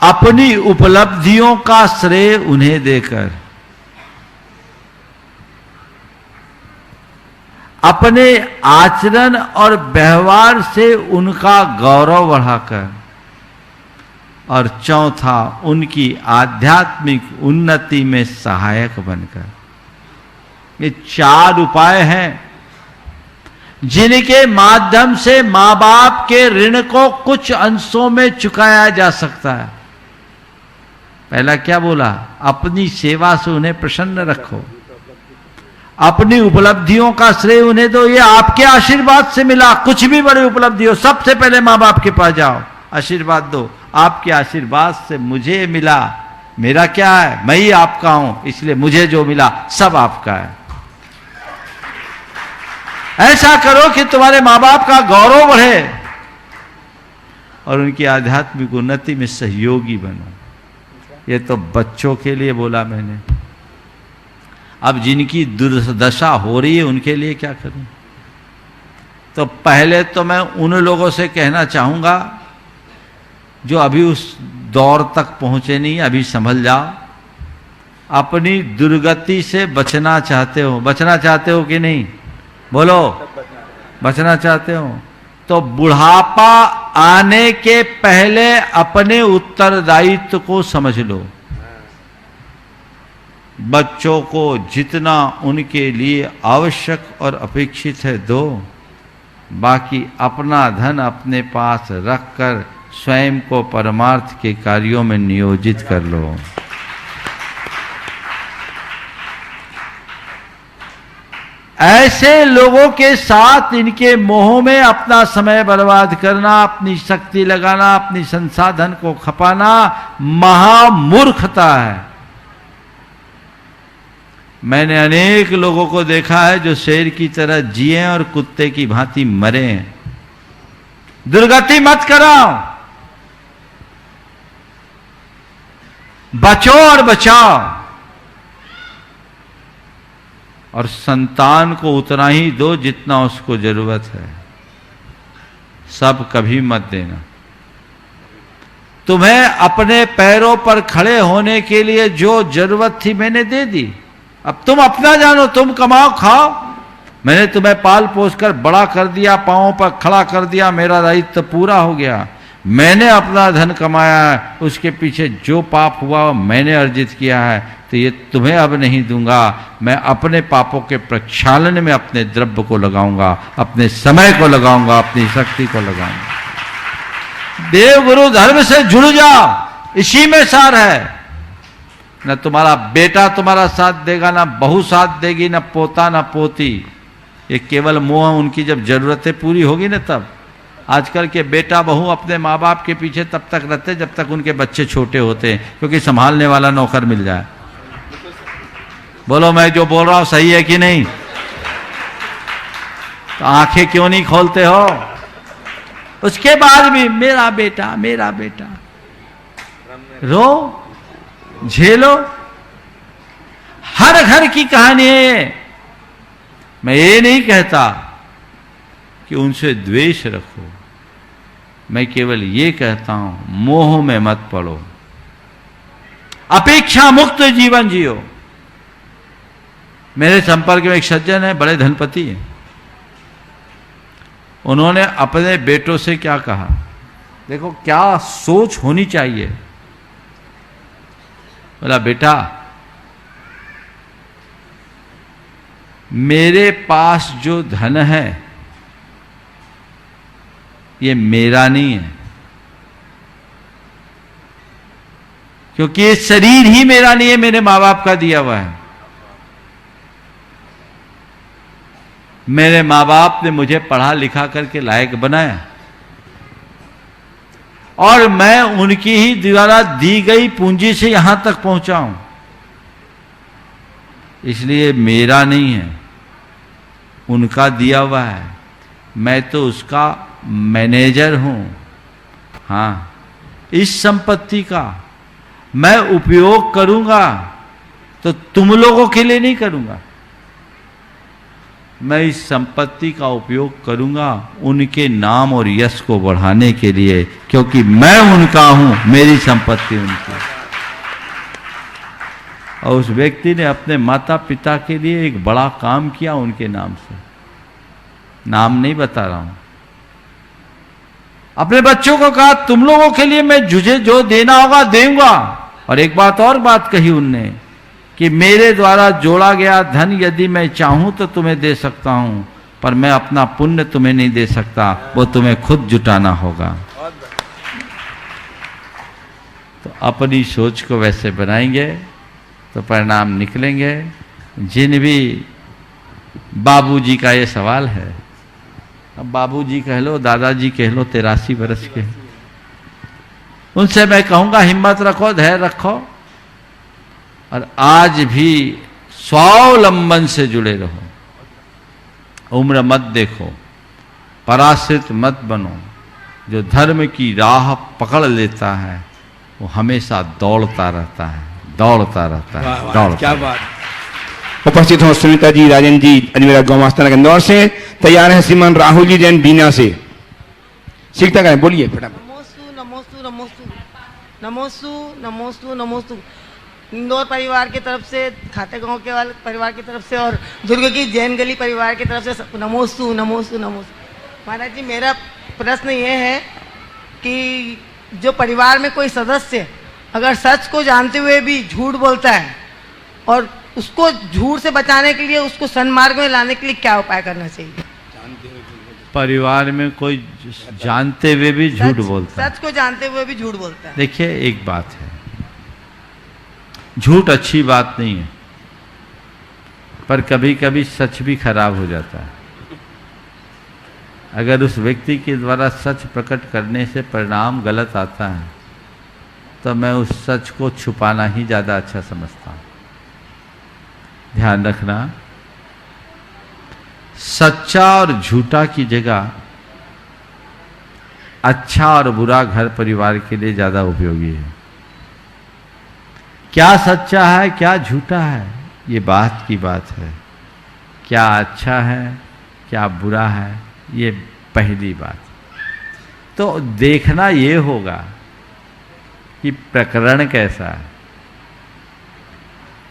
अपनी उपलब्धियों का श्रेय उन्हें देकर, अपने आचरण और व्यवहार से उनका गौरव बढ़ाकर, और चौथा उनकी आध्यात्मिक उन्नति में सहायक बनकर। ये 4 उपाय हैं जिनके माध्यम से मां बाप के ऋण को कुछ अंशों में चुकाया जा सकता है। पहला क्या बोला? अपनी सेवा से उन्हें प्रसन्न रखो, अपनी उपलब्धियों का श्रेय उन्हें दो। ये आपके आशीर्वाद से मिला, कुछ भी बड़ी उपलब्धि हो, सबसे पहले मां बाप के पास जाओ, आशीर्वाद दो। आपके आशीर्वाद से मुझे मिला, मेरा क्या है, मैं ही आपका हूं, इसलिए मुझे जो मिला सब आपका है। ऐसा करो कि तुम्हारे मां बाप का गौरव बढ़े और उनकी आध्यात्मिक उन्नति में सहयोगी बनो। ये तो बच्चों के लिए बोला मैंने। अब जिनकी दुर्दशा हो रही है उनके लिए क्या करूं? तो पहले तो मैं उन लोगों से कहना चाहूंगा जो अभी उस दौर तक पहुंचे नहीं, अभी संभल जाओ। अपनी दुर्गति से बचना चाहते हो, बचना चाहते हो कि नहीं? बोलो, बचना चाहते हो तो बुढ़ापा आने के पहले अपने उत्तरदायित्व को समझ लो। बच्चों को जितना उनके लिए आवश्यक और अपेक्षित है दो, बाकी अपना धन अपने पास रखकर स्वयं को परमार्थ के कार्यों में नियोजित कर लो। ऐसे लोगों के साथ इनके मोह में अपना समय बर्बाद करना, अपनी शक्ति लगाना, अपनी संसाधन को खपाना महामूर्खता है। मैंने अनेक लोगों को देखा है जो शेर की तरह जिए और कुत्ते की भांति मरे हैं। दुर्गति मत कराओ, बचो और बचाओ, और संतान को उतना ही दो जितना उसको जरूरत है, सब कभी मत देना। तुम्हें अपने पैरों पर खड़े होने के लिए जो जरूरत थी मैंने दे दी, अब तुम अपना जानो, तुम कमाओ खाओ। मैंने तुम्हें पाल पोस कर बड़ा कर दिया, पांवों पर खड़ा कर दिया, मेरा दायित्व पूरा हो गया। मैंने अपना धन कमाया है, उसके पीछे जो पाप हुआ मैंने अर्जित किया है, तो ये तुम्हें अब नहीं दूंगा। मैं अपने पापों के प्रक्षालन में अपने द्रव्य को लगाऊंगा, अपने समय को लगाऊंगा, अपनी शक्ति को लगाऊंगा। देव गुरु धर्म से जुड़ जाओ, इसी में सार है। न तुम्हारा बेटा तुम्हारा साथ देगा, ना बहू साथ देगी, ना पोता ना पोती। ये केवल मोह, उनकी जब जरूरतें पूरी होगी ना तब। आजकल के बेटा बहू अपने माँ बाप के पीछे तब तक रहते जब तक उनके बच्चे छोटे होते हैं, क्योंकि संभालने वाला नौकर मिल जाए। बोलो, मैं जो बोल रहा हूं सही है कि नहीं? तो आंखें क्यों नहीं खोलते हो? उसके बाद भी मेरा बेटा मेरा बेटा, रो झेलो। हर घर की कहानी है। मैं ये नहीं कहता कि उनसे द्वेष रखो, मैं केवल ये कहता हूं मोह में मत पड़ो, अपेक्षा मुक्त जीवन जियो। मेरे संपर्क में एक सज्जन है, बड़े धनपति हैं। उन्होंने अपने बेटों से क्या कहा, देखो क्या सोच होनी चाहिए। बोला, बेटा मेरे पास जो धन है ये मेरा नहीं है, क्योंकि ये शरीर ही मेरा नहीं है, मेरे माँ बाप का दिया हुआ है। मेरे माँ बाप ने मुझे पढ़ा लिखा करके लायक बनाया, और मैं उनकी ही द्वारा दी गई पूंजी से यहां तक पहुंचा हूं, इसलिए मेरा नहीं है, उनका दिया हुआ है। मैं तो उसका मैनेजर हूं। हां, इस संपत्ति का मैं उपयोग करूंगा तो तुम लोगों के लिए नहीं करूंगा, मैं इस संपत्ति का उपयोग करूंगा उनके नाम और यश को बढ़ाने के लिए, क्योंकि मैं उनका हूं, मेरी संपत्ति उनकी। और उस व्यक्ति ने अपने माता पिता के लिए एक बड़ा काम किया उनके नाम से। नाम नहीं बता रहा हूं। अपने बच्चों को कहा, तुम लोगों के लिए मैं मुझे जो देना होगा दूंगा। और एक और बात कही उनने कि मेरे द्वारा जोड़ा गया धन यदि मैं चाहूं तो तुम्हें दे सकता हूं, पर मैं अपना पुण्य तुम्हें नहीं दे सकता, वो तुम्हें खुद जुटाना होगा। तो अपनी सोच को वैसे बनाएंगे तो परिणाम निकलेंगे। जिन भी बाबूजी का ये सवाल है, अब बाबूजी कह लो, दादाजी कह लो, 83 वर्ष के, उनसे मैं कहूंगा हिम्मत रखो, धैर्य रखो, और आज भी स्वावलंबन से जुड़े रहो। उम्र मत देखो, पराश्रित मत बनो। जो धर्म की राह पकड़ लेता है वो हमेशा दौड़ता रहता है, दौड़ता रहता है, दौड़ता। क्या बात। उपस्थित हो सुनीता जी, राजन जी, अजमेरा गौमास्ताना के इंदौर से। तैयार है श्रीमान राहुल जी जैन बीना से। सीखता करें, बोलिए फटाफट। नमोस्तु नमोस्तु नमोस्तु नमोस्तु नमोस्तु नमोस्तु। इंदौर परिवार की तरफ से, खाते गांव के वाले परिवार की तरफ से और दुर्ग की जैन गली परिवार की तरफ से नमोस्तु नमोस्तु नमोस्तु। महाराज जी, मेरा प्रश्न ये है कि जो परिवार में कोई सदस्य अगर सच को जानते हुए भी झूठ बोलता है और उसको झूठ से बचाने के लिए, उसको सन्मार्ग में लाने के लिए क्या उपाय करना चाहिए? परिवार में कोई जानते हुए भी झूठ बोलता है, सच को जानते हुए भी झूठ बोलता है। देखिए एक बात है, झूठ अच्छी बात नहीं है, पर कभी कभी सच भी खराब हो जाता है। अगर उस व्यक्ति के द्वारा सच प्रकट करने से परिणाम गलत आता है तो मैं उस सच को छुपाना ही ज़्यादा अच्छा समझता हूँ। ध्यान रखना, सच्चा और झूठा की जगह अच्छा और बुरा घर परिवार के लिए ज़्यादा उपयोगी है। क्या सच्चा है क्या झूठा है ये बात की बात है, क्या अच्छा है क्या बुरा है ये पहली बात। तो देखना ये होगा कि प्रकरण कैसा है,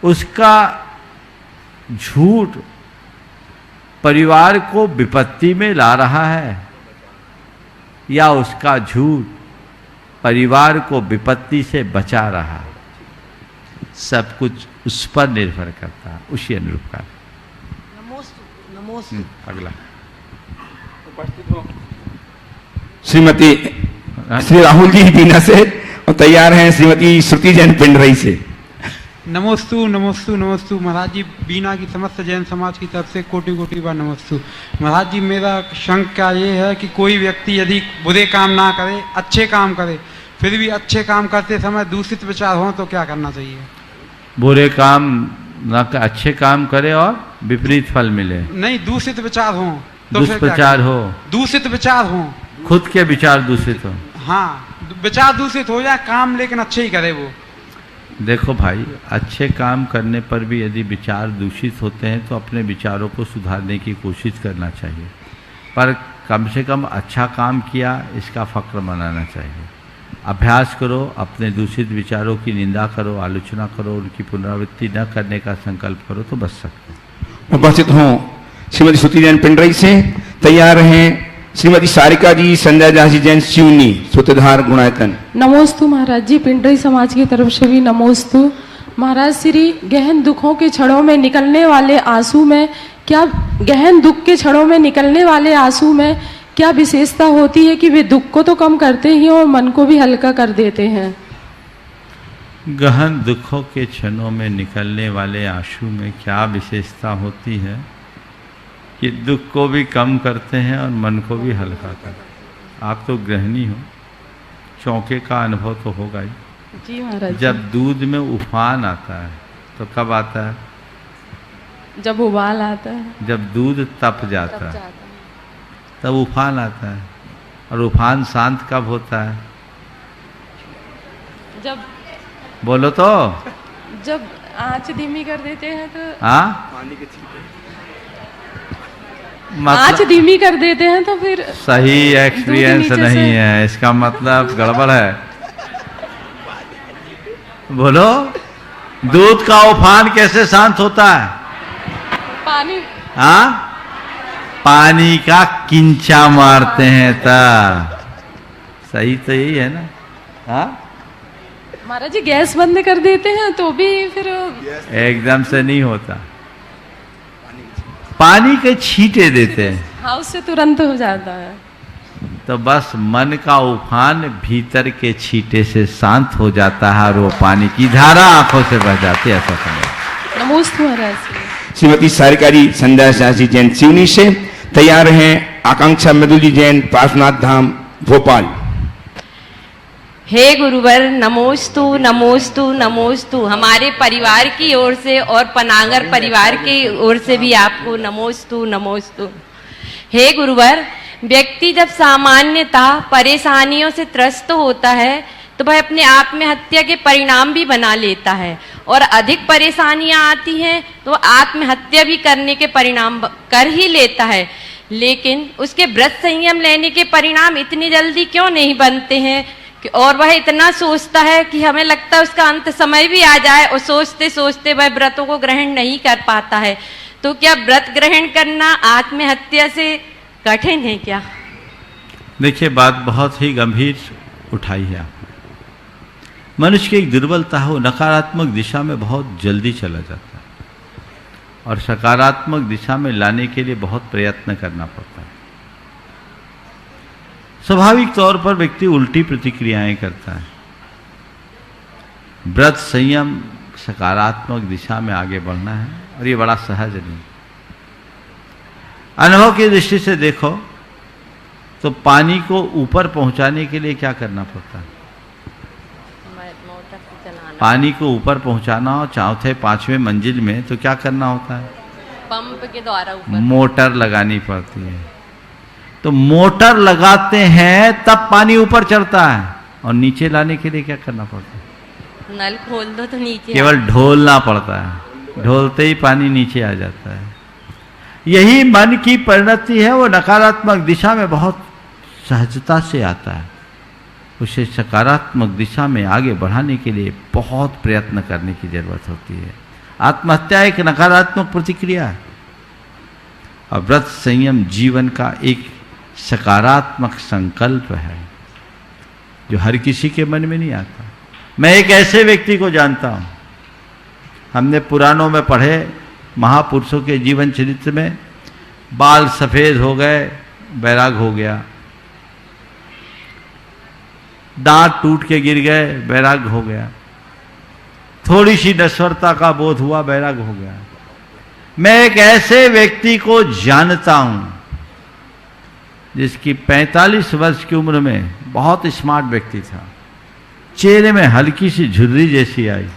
उसका झूठ परिवार को विपत्ति में ला रहा है या उसका झूठ परिवार को विपत्ति से बचा रहा है, सब कुछ उस पर निर्भर करता है, उसी अनुरूप का। नमोस्तु नमोस्तु। अगला श्रीमती श्री राहुल जी बीना से, और तैयार हैं श्रीमती श्रुति जैन पिंडरई से। नमोस्तु नमोस्तु नमोस्तु। महाराज जी, बीना की समस्त जैन समाज की तरफ से कोटि कोटि बार नमोस्तु। महाराज जी, मेरा शंका ये है कि कोई व्यक्ति यदि बुरे काम ना करे, अच्छे काम करे, फिर भी अच्छे काम करते समय दूषित विचार हो तो क्या करना चाहिए? बुरे काम ना अच्छे काम करे और विपरीत फल मिले? नहीं, दूषित विचार हो तो दुष्प्रचार हो, दूषित विचार हो, खुद के विचार दूषित हो। हाँ, विचार दूषित हो जाए, काम लेकिन अच्छे ही करे वो। देखो भाई, अच्छे काम करने पर भी यदि विचार दूषित होते हैं तो अपने विचारों को सुधारने की कोशिश करना चाहिए, पर कम से कम अच्छा काम किया इसका फक्र मनाना चाहिए। अभ्यास करो, अपने दूषित विचारों की निंदा करो, आलोचना करो, उनकी पुनरावृत्ति न करने का संकल्प करो तो बच सकते हो। उपस्थित हों श्रीमती श्रुति जैन पिंडरई से, तैयार हैं श्रीमती सारिका जी संजय दास जी जैन सिवनी, सूत्रधार गुणायतन। नमोस्तु महाराज जी, पिंडरई समाज की तरफ से भी नमोस्तु। महाराज, श्री गहन दुखों के क्षणों में निकलने वाले आंसू में क्या, गहन दुख के क्षणों में निकलने वाले आंसू में क्या विशेषता होती है कि वे दुख को तो कम करते ही और मन को भी हल्का कर देते हैं? गहन दुखों के क्षणों में निकलने वाले आंसू में क्या विशेषता होती है कि दुख को भी कम करते हैं और मन को भी हल्का करते। आप तो गृहिणी हो, चौंके का अनुभव तो होगा ही। जी महाराज। जब दूध में उफान आता है तो कब आता है? जब उबाल आता है, जब दूध तप जाता है तब उफान आता है। और उफान शांत कब होता है? जब, बोलो तो, जब आंच धीमी कर देते हैं तो। हाँ, आंच धीमी कर देते हैं तो फिर सही एक्सपीरियंस नहीं है, इसका मतलब गड़बड़ है। बोलो, दूध का उफान कैसे शांत होता है? पानी, हाँ, पानी का किंचा मारते हैं तब। सही तो यही है ना? हाँ महाराज जी, गैस बंद कर देते हैं तो भी फिर एकदम से नहीं होता, पानी के छींटे देते हैं, हाँ, उससे तुरंत हो जाता है। तो बस मन का उफान भीतर के छींटे से शांत हो जाता है और वो पानी की धारा आंखों से बह जाती है। ऐसा समझ। नमोस्तु महाराज। श्रीमती सारिका जी संजय दास जी जैन सिवनी से, तैयार हैं आकांक्षा मृदुल जी जैन पार्श्वनाथ धाम भोपाल। हे गुरुवर, नमोस्तु नमोस्तु नमोस्तु। हमारे परिवार की ओर से और पनागर परिवार की ओर से भी आपको नमोस्तु नमोस्तु। हे गुरुवर, व्यक्ति जब सामान्यतः परेशानियों से त्रस्त होता है तो वह अपने आप में हत्या के परिणाम भी बना लेता है, और अधिक परेशानियां आती हैं तो आत्महत्या भी करने के परिणाम कर ही लेता है। लेकिन उसके व्रत संयम लेने के परिणाम इतनी जल्दी क्यों नहीं बनते हैं? और वह इतना सोचता है कि हमें लगता है उसका अंत समय भी आ जाए, और सोचते सोचते वह व्रतों को ग्रहण नहीं कर पाता है। तो क्या व्रत ग्रहण करना आत्महत्या से कठिन है क्या? देखिए, बात बहुत ही गंभीर उठाई है आपने। मनुष्य की एक दुर्बलता है, वो नकारात्मक दिशा में बहुत जल्दी चला जाता है और सकारात्मक दिशा में लाने के लिए बहुत प्रयत्न करना पड़ता है। स्वाभाविक तौर पर व्यक्ति उल्टी प्रतिक्रियाएं करता है। व्रत संयम सकारात्मक दिशा में आगे बढ़ना है और ये बड़ा सहज नहीं। अनुभव की दृष्टि से देखो तो पानी को ऊपर पहुंचाने के लिए क्या करना पड़ता है? पानी को ऊपर पहुंचाना हो चौथे पांचवें मंजिल में तो क्या करना होता है? पंप के द्वारा ऊपर मोटर लगानी पड़ती है। तो मोटर लगाते हैं तब पानी ऊपर चढ़ता है, और नीचे लाने के लिए क्या करना पड़ता है? नल खोल दो तो नीचे केवल ढोलना पड़ता है, ढोलते ही पानी नीचे आ जाता है। यही मन की परिणति है, वो नकारात्मक दिशा में बहुत सहजता से आता है। उसे सकारात्मक दिशा में आगे बढ़ाने के लिए बहुत प्रयत्न करने की जरूरत होती है। आत्महत्या एक नकारात्मक प्रतिक्रिया है और व्रत संयम जीवन का एक सकारात्मक संकल्प है जो हर किसी के मन में नहीं आता। मैं एक ऐसे व्यक्ति को जानता हूं, हमने पुराणों में पढ़े महापुरुषों के जीवन चरित्र में, बाल सफेद हो गए, बैराग हो गया, दांत टूट के गिर गए, बैराग हो गया, थोड़ी सी नश्वरता का बोध हुआ, बैराग हो गया। मैं एक ऐसे व्यक्ति को जानता हूं जिसकी 45 वर्ष की उम्र में बहुत स्मार्ट व्यक्ति था, चेहरे में हल्की सी झुर्री जैसी आई।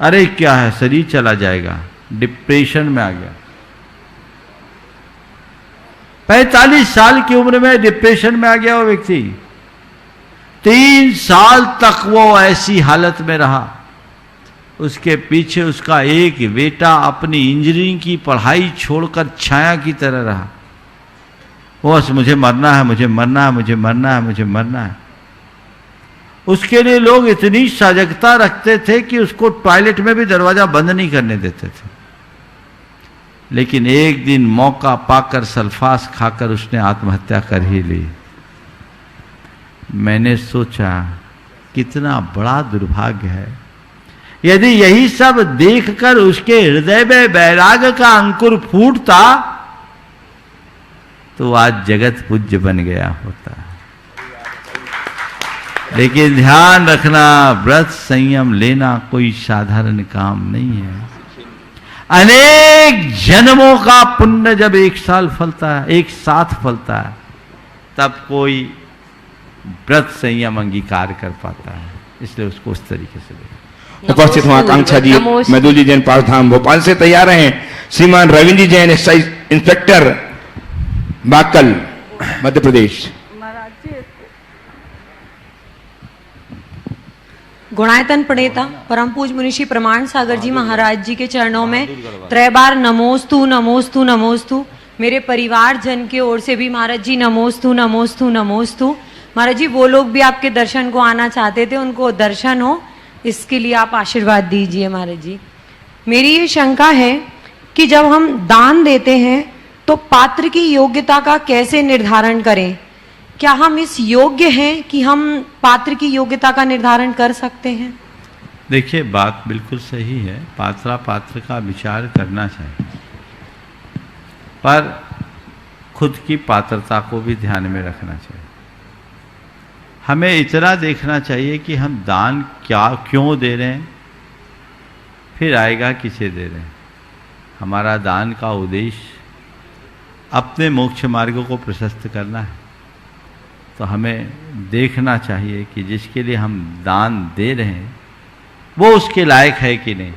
अरे क्या है, शरीर चला जाएगा, डिप्रेशन में आ गया। 45 साल की उम्र में डिप्रेशन में आ गया वो व्यक्ति। 3 साल तक वो ऐसी हालत में रहा। उसके पीछे उसका एक बेटा अपनी इंजीनियरिंग की पढ़ाई छोड़कर छाया की तरह रहा। बस मुझे मरना है, मुझे मरना है, मुझे मरना है, मुझे मरना है। उसके लिए लोग इतनी सजगता रखते थे कि उसको टॉयलेट में भी दरवाजा बंद नहीं करने देते थे। लेकिन एक दिन मौका पाकर सल्फास खाकर उसने आत्महत्या कर ही ली। मैंने सोचा कितना बड़ा दुर्भाग्य है। यदि यही सब देखकर उसके हृदय में वैराग का अंकुर फूटता तो आज जगत पूज्य बन गया होता। लेकिन ध्यान रखना, व्रत संयम लेना कोई साधारण काम नहीं है। अनेक जन्मों का पुण्य जब एक साल फलता है, एक साथ फलता है, तब कोई व्रत संयम अंगीकार कर पाता है। इसलिए उसको उस तरीके से देखा। उपस्थित हुआ आकांक्षा जी, मधु जी जैन पारधाम भोपाल से तैयार हैं। श्रीमान रविंद्र जी जैन एक्साइज इंस्पेक्टर बाकल मध्य प्रदेश। गुणायतन प्रणेता परम पूज मुनिषि प्रमाण सागर जी महाराज जी के चरणों में त्रैबार नमोस्तु नमोस्तु नमोस्तु। मेरे परिवार जन के ओर से भी महाराज जी नमोस्तु नमोस्तु नमोस्तु। महाराज जी, वो लोग भी आपके दर्शन को आना चाहते थे, उनको दर्शन हो, इसके लिए आप आशीर्वाद दीजिए। महाराज जी, मेरी ये शंका है कि जब हम दान देते हैं तो पात्र की योग्यता का कैसे निर्धारण करें? क्या हम इस योग्य हैं कि हम पात्र की योग्यता का निर्धारण कर सकते हैं? देखिए, बात बिल्कुल सही है। पात्र का विचार करना चाहिए, पर खुद की पात्रता को भी ध्यान में रखना चाहिए। हमें इतना देखना चाहिए कि हम दान क्यों दे रहे हैं, फिर आएगा किसे दे रहे हैं। हमारा दान का उद्देश्य अपने मोक्ष मार्गों को प्रशस्त करना है, तो हमें देखना चाहिए कि जिसके लिए हम दान दे रहे हैं वो उसके लायक है कि नहीं।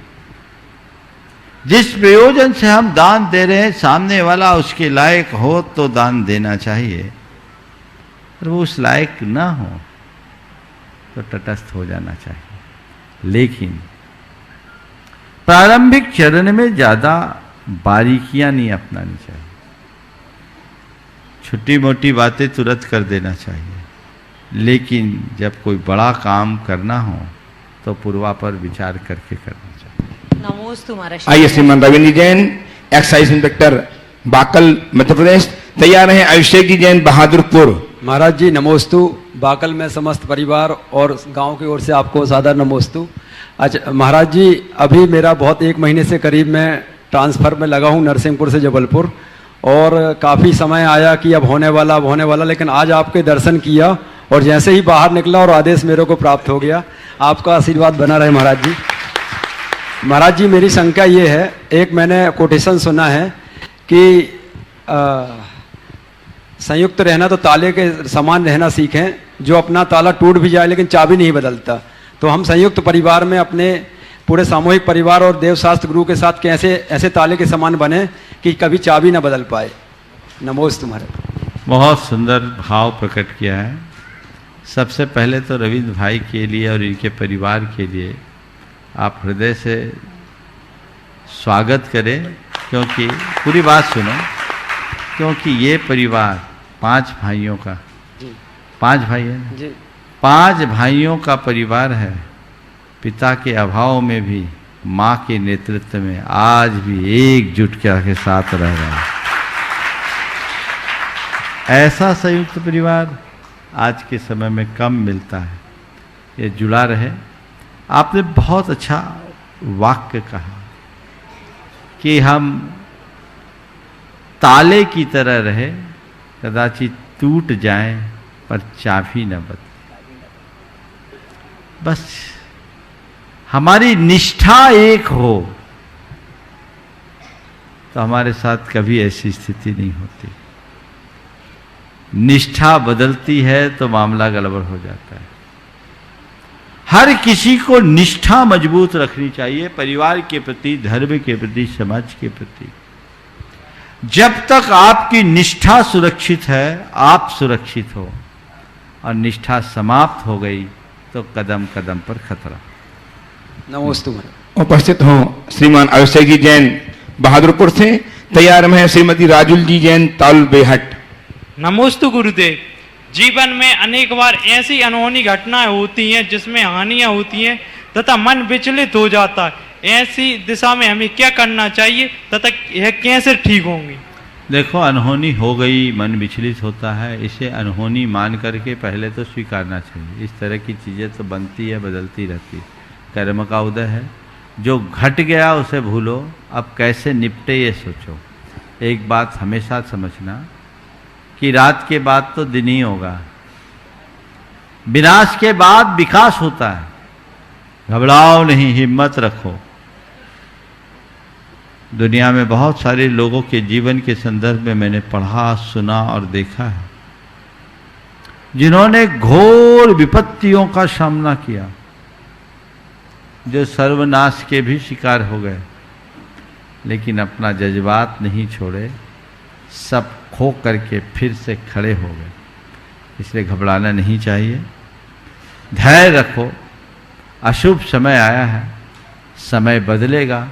जिस प्रयोजन से हम दान दे रहे हैं सामने वाला उसके लायक हो तो दान देना चाहिए, और वो उस लायक ना हो तो तटस्थ हो जाना चाहिए। लेकिन प्रारंभिक चरण में ज्यादा बारीकियां नहीं अपनानी चाहिए। छोटी मोटी बातें तुरंत कर देना चाहिए। लेकिन जब कोई बड़ा काम करना हो तो पूर्वा पर विचार करके करना चाहिए। नमोस्तु महाराज। आइए श्रीमान रविंद्र जैन, एक्साइज इंस्पेक्टर बाकल मध्य प्रदेश, तैयार हैं अभिषेक जी जैन बहादुरपुर। महाराज जी नमोस्तु। बाकल में समस्त परिवार और गांव की ओर से आपको सादर नमोस्तु। अच्छा महाराज जी, अभी मेरा बहुत 1 महीने से करीब मैं ट्रांसफ़र में लगा हूं नरसिंहपुर से जबलपुर, और काफ़ी समय आया कि अब होने वाला, लेकिन आज आपके दर्शन किया और जैसे ही बाहर निकला और आदेश मेरे को प्राप्त हो गया। आपका आशीर्वाद बना रहे महाराज जी। महाराज जी मेरी शंका ये है, एक मैंने कोटेशन सुना है कि संयुक्त रहना तो ताले के समान रहना सीखें, जो अपना ताला टूट भी जाए लेकिन चाबी नहीं बदलता। तो हम संयुक्त परिवार में अपने पूरे सामूहिक परिवार और देवशास्त्र गुरु के साथ कैसे ऐसे ताले के समान बने कि कभी चाबी ना बदल पाए। नमोस्तु महाराज। बहुत सुंदर भाव प्रकट किया है। सबसे पहले तो रविंद्र भाई के लिए और इनके परिवार के लिए आप हृदय से स्वागत करें, क्योंकि पूरी बात सुनो, क्योंकि ये परिवार 5 भाइयों का, 5 भाई है ना? 5 भाइयों का परिवार है। पिता के अभाव में भी माँ के नेतृत्व में आज भी एकजुटता के साथ रह रहा है। ऐसा संयुक्त परिवार आज के समय में कम मिलता है। ये जुड़ा रहे। आपने बहुत अच्छा वाक्य कहा कि हम ताले की तरह रहे, कदाचित टूट जाएं पर चाबी न बदले। बस हमारी निष्ठा एक हो तो हमारे साथ कभी ऐसी स्थिति नहीं होती। निष्ठा बदलती है तो मामला गड़बड़ हो जाता है। हर किसी को निष्ठा मजबूत रखनी चाहिए, परिवार के प्रति, धर्म के प्रति, समाज के प्रति। जब तक आपकी निष्ठा सुरक्षित है, आप सुरक्षित हो, और निष्ठा समाप्त हो गई तो कदम कदम पर खतरा। नमोस्तु। उपस्थित हों श्रीमान अभिषेक जी जैन बहादुरपुर से, तैयार हैं श्रीमती राजुल जी जैन ताल बेहट। नमोस्तु गुरुदेव। जीवन में अनेक बार ऐसी अनहोनी घटनाएं होती हैं जिसमें हानियां होती हैं तथा मन विचलित हो जाता है। ऐसी दिशा में हमें क्या करना चाहिए तथा यह कैसे ठीक होंगी? देखो, अनहोनी हो गई, मन विचलित होता है, इसे अनहोनी मान करके पहले तो स्वीकारना चाहिए। इस तरह की चीज़ें तो बनती है, बदलती रहती है, कर्म का उदय है। जो घट गया उसे भूलो, अब कैसे निपटे ये सोचो। एक बात हमेशा समझना कि रात के बाद तो दिन ही होगा, विनाश के बाद विकास होता है। घबराओ नहीं, हिम्मत रखो। दुनिया में बहुत सारे लोगों के जीवन के संदर्भ में मैंने पढ़ा, सुना और देखा है, जिन्होंने घोर विपत्तियों का सामना किया, जो सर्वनाश के भी शिकार हो गए, लेकिन अपना जज्बात नहीं छोड़े, सब खो करके फिर से खड़े हो गए। इसलिए घबराना नहीं चाहिए, धैर्य रखो। अशुभ समय आया है, समय बदलेगा,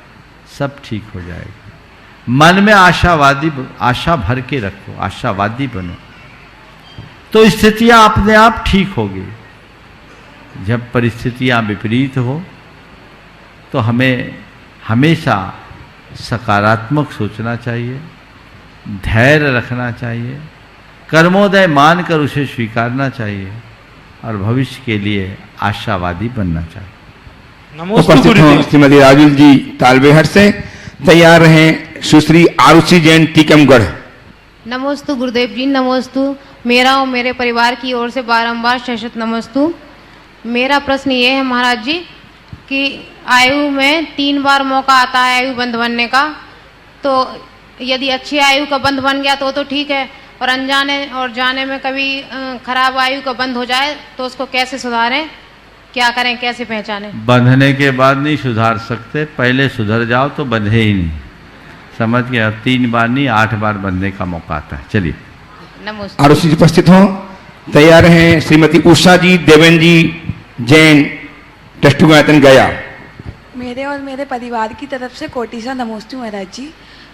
सब ठीक हो जाएगा। मन में आशा भर के रखो, आशावादी बनो, तो स्थितियां अपने आप ठीक होगी। जब परिस्थितियां विपरीत हो तो हमें हमेशा सकारात्मक सोचना चाहिए, धैर्य रखना चाहिए, कर्मोदय मानकर उसे स्वीकारना चाहिए और भविष्य के लिए आशावादी बनना चाहिए। उपस्थित हों श्रीमती राजुल जी तालबेहट से, तैयार हैं सुश्री आरुषि जैन टीकमगढ़। नमोस्तु गुरुदेव जी। नमोस्तु। मेरा और मेरे परिवार की ओर से बारंबार शशत नमोस्तु। मेरा प्रश्न ये है महाराज जी कि आयु में 3 बार मौका आता है आयु बंद बनने का, तो यदि अच्छी आयु का बंद बन गया तो ठीक है, और अनजाने और जाने में कभी खराब आयु का बंद हो जाए तो उसको कैसे सुधारें, क्या करें, कैसे पहचानें? बंधने के बाद नहीं सुधार सकते, पहले सुधर जाओ तो बंधे ही नहीं। समझ गया? 3 बार नहीं, 8 बार बंधने का मौका आता है। चलिए। नमस्ते। आरुषि जी उपस्थित हों, तैयार हैं श्रीमती उषा जी देवेंद्र जी जैन टस्टुगायतन गया। मेरे और मेरे परिवार की तरफ से कोटि सा नमोस्तु महाराज जी।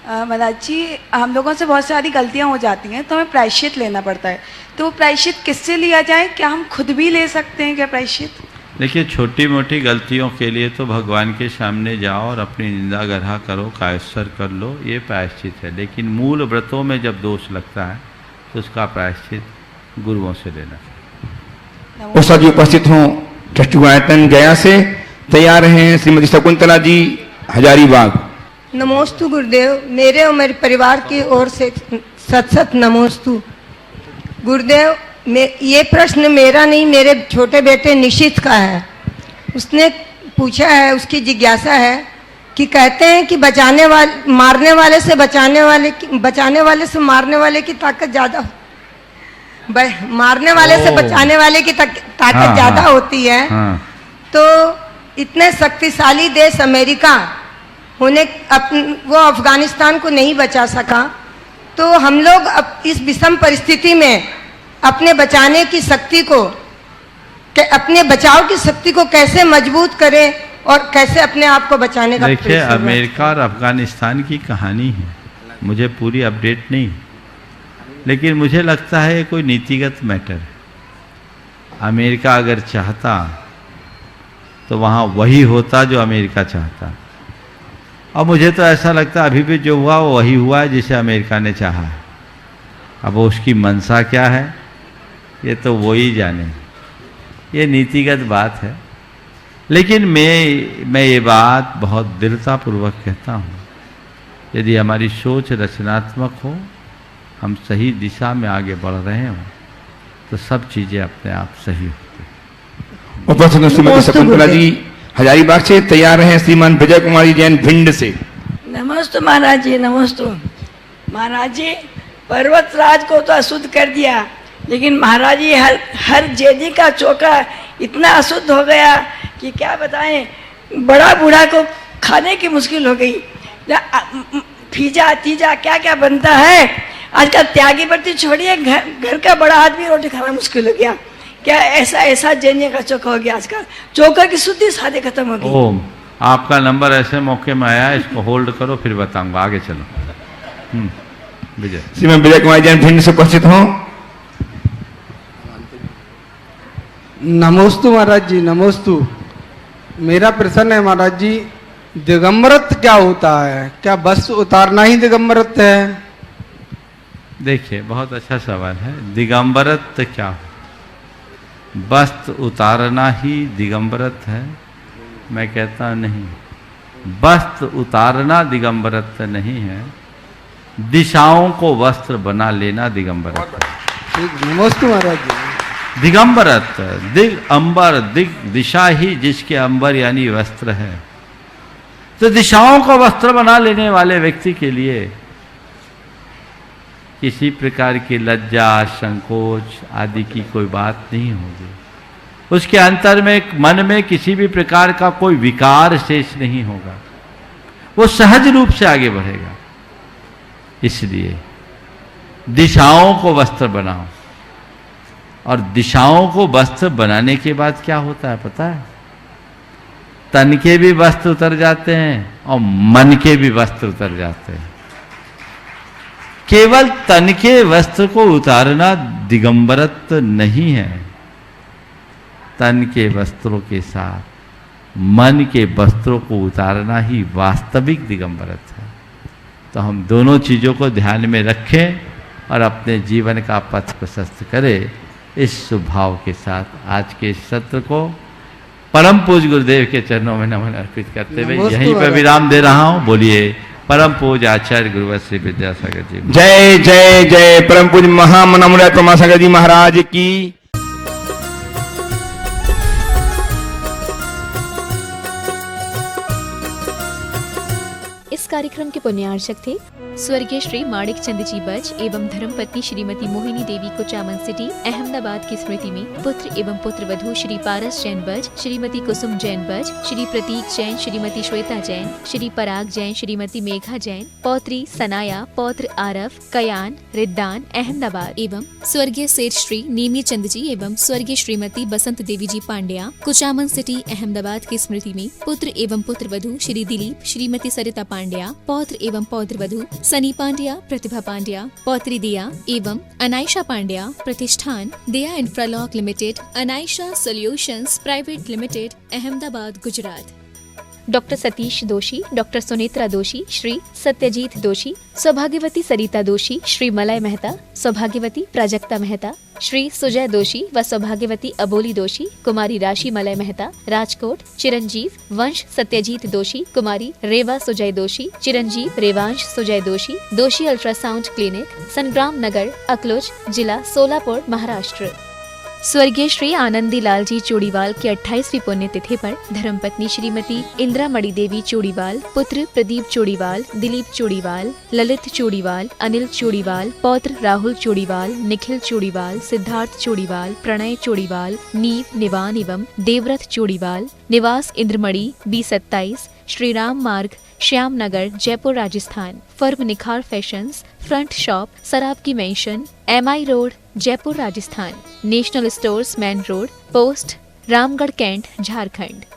महाराज जी, हम लोगों से बहुत सारी गलतियां हो जाती हैं तो हमें प्रायश्चित लेना पड़ता है, तो वो प्रायश्चित किससे लिया जाए? क्या हम खुद भी ले सकते हैं क्या प्रायश्चित? देखिए, छोटी मोटी गलतियों के लिए तो भगवान के सामने जाओ और अपनी निंदा गढ़ा करो, कायस्वर कर लो, ये प्रायश्चित है। लेकिन मूल व्रतों में जब दोष लगता है तो उसका प्रायश्चित गुरुओं से लेना चाहिए। उषा जी उपस्थित हों ट्रस्टी गायतन गया से। तैयार हैं श्रीमती शकुंतला जी हजारीबाग। नमोस्तु गुरुदेव, मेरे और मेरे परिवार की ओर से सत सत नमोस्तु। गुरुदेव, ये प्रश्न मेरा नहीं, मेरे छोटे बेटे निशित का है। उसने पूछा है, उसकी जिज्ञासा है कि कहते हैं कि मारने वाले से बचाने वाले से मारने वाले की ताकत ज्यादा, मारने वाले से बचाने वाले की ताकत ज्यादा होती है। तो इतने शक्तिशाली देश अमेरिका होने वो अफगानिस्तान को नहीं बचा सका, तो हम लोग अब इस विषम परिस्थिति में अपने बचाने की शक्ति को, अपने बचाव की शक्ति को कैसे मजबूत करें और कैसे अपने आप को बचाने का? देखिए, अमेरिका और अफगानिस्तान की कहानी है, मुझे पूरी अपडेट नहीं, लेकिन मुझे लगता है ये कोई नीतिगत मैटर है। अमेरिका अगर चाहता तो वहाँ वही होता जो अमेरिका चाहता, और मुझे तो ऐसा लगता है अभी भी जो हुआ वो वही हुआ है जिसे अमेरिका ने चाहा है। अब उसकी मंशा क्या है ये तो वो ही जाने, ये नीतिगत बात है। लेकिन मैं ये बात बहुत दृढ़तापूर्वक कहता हूँ, यदि हमारी सोच रचनात्मक हो, हम सही दिशा में आगे बढ़ रहे हों, तो सब चीज़ें अपने आप सही होती हैं। उपस्थित श्रीमती शकुंतला जी हजारीबाग से। तैयार हैं श्रीमान विजय कुमारी जैन भिंड से। नमस्ते महाराज जी, नमस्ते महाराज जी। पर्वतराज को तो अशुद्ध कर दिया, लेकिन महाराज जी हर जेदी का चोका इतना अशुद्ध हो गया कि क्या बताएं, बड़ा बूढ़ा को खाने की मुश्किल हो गई। फीजा तीजा क्या क्या बनता है आजकल, त्यागी बर्ती छोड़िए, घर का बड़ा आदमी रोटी खाना मुश्किल हो गया। क्या ऐसा जेने का चोका हो गया आजकल, चोका की शुद्धि सादे खत्म हो गई। ओम, आपका नंबर ऐसे मौके में आया, इसको होल्ड करो फिर बताऊंगा, आगे चलो। विजय श्रीमान विजय कुमार जैन भिंड से उपस्थित हों। नमोस्तु महाराज जी, नमोस्तु। मेरा प्रश्न है महाराज जी, दिगंबरत क्या होता है? क्या वस्त्र उतारना ही दिगंबरत है? देखिए, बहुत अच्छा सवाल है। दिगंबरत क्या हो? वस्त्र उतारना ही दिगंबरत है? मैं कहता नहीं, वस्त्र उतारना दिगंबरत नहीं है, दिशाओं को वस्त्र बना लेना दिगंबरत है। नमस्ते महाराज जी। दिगंबरत, दिग अंबर, दिग दिशा ही जिसके अंबर यानी वस्त्र है, तो दिशाओं को वस्त्र बना लेने वाले व्यक्ति के लिए किसी प्रकार की लज्जा, संकोच आदि की कोई बात नहीं होगी। उसके अंतर में, मन में किसी भी प्रकार का कोई विकार शेष नहीं होगा, वो सहज रूप से आगे बढ़ेगा। इसलिए दिशाओं को वस्त्र बनाओ, और दिशाओं को वस्त्र बनाने के बाद क्या होता है पता है? तन के भी वस्त्र उतर जाते हैं और मन के भी वस्त्र उतर जाते हैं। केवल तन के वस्त्र को उतारना दिगंबरत नहीं है, तन के वस्त्रों के साथ मन के वस्त्रों को उतारना ही वास्तविक दिगंबरत है। तो हम दोनों चीजों को ध्यान में रखें और अपने जीवन का पथ प्रशस्त करें। इस स्वभाव के साथ आज के इस सत्र को परम पूज्य गुरुदेव के चरणों में नमन अर्पित करते हुए यहीं पर विराम दे रहा हूं। बोलिए परम पूज्य आचार्य गुरुवर श्री विद्यासागर जी। जय जय जय परम पूज्य महामनामुराय परमासागर जी महाराज की। इस कार्यक्रम के पुण्यार्चक थे स्वर्गीय श्री माणिक चंद जी बज एवं धर्मपत्नी श्रीमती मोहिनी देवी कुचामन सिटी अहमदाबाद की स्मृति में पुत्र एवं पुत्र वधू श्री पारस जैन बज, श्रीमती कुसुम जैन बज, श्री प्रतीक जैन, श्रीमती श्वेता जैन, श्री पराग जैन, श्रीमती मेघा जैन, पौत्री सनाया, पौत्र आरव, कयान, रिद्दान अहमदाबाद एवं स्वर्गीय सेठ श्री नीमी चंद जी एवं स्वर्गीय श्रीमती बसंत देवी जी पांड्या कुचामन सिटी अहमदाबाद की स्मृति में पुत्र एवं पुत्र वधू श्री दिलीप, श्रीमती सरिता पांड्या, पांड्या, पौत्र एवं पौत्र वधू सनी पांड्या, प्रतिभा पांड्या, पौत्री दिया एवं अनायशा पांड्या, प्रतिष्ठान दिया Infralock limited, Anaysha solutions private limited, Ahmedabad, Gujarat. Doctor Satish Doshi, doctor Sunetra दोषी, श्री सत्यजीत दोषी, सौभाग्यवती सरिता दोषी, श्री मलय मेहता, सौभाग्यवती प्राजक्ता मेहता, श्री सुजय दोषी व सौभाग्यवती अबोली दोषी, कुमारी राशि मलय मेहता, राजकोट, चिरंजीव वंश सत्यजीत दोषी, कुमारी रेवा सुजय दोषी, चिरंजीव रेवांश सुजय दोषी, दोषी अल्ट्रासाउंड क्लिनिक, संग्राम नगर, अकलोज, जिला सोलापुर, महाराष्ट्र। स्वर्गीय श्री आनंदी लाल जी चोड़ीवाल की 28वीं पुण्यतिथि पर धर्मपत्नी श्रीमती इंदिरा मणि देवी चोड़ीवाल, पुत्र प्रदीप चोड़ीवाल, दिलीप चोड़ीवाल, ललित चोड़ीवाल, अनिल चोड़ीवाल, पौत्र राहुल चोड़ीवाल, निखिल चोड़ीवाल, सिद्धार्थ चोड़ीवाल, प्रणय चोड़ीवाल, नीव निवान एवं देवव्रत चोड़ीवाल, निवास Indramani B27, Shri Ram Marg, Shyam Nagar, Jaipur, Rajasthan. Firm Nikhar fashions, front shop, Sarab की mansion, MI road, Jaipur, Rajasthan. National stores, main road, post, Ramgarh, cantt, Jharkhand.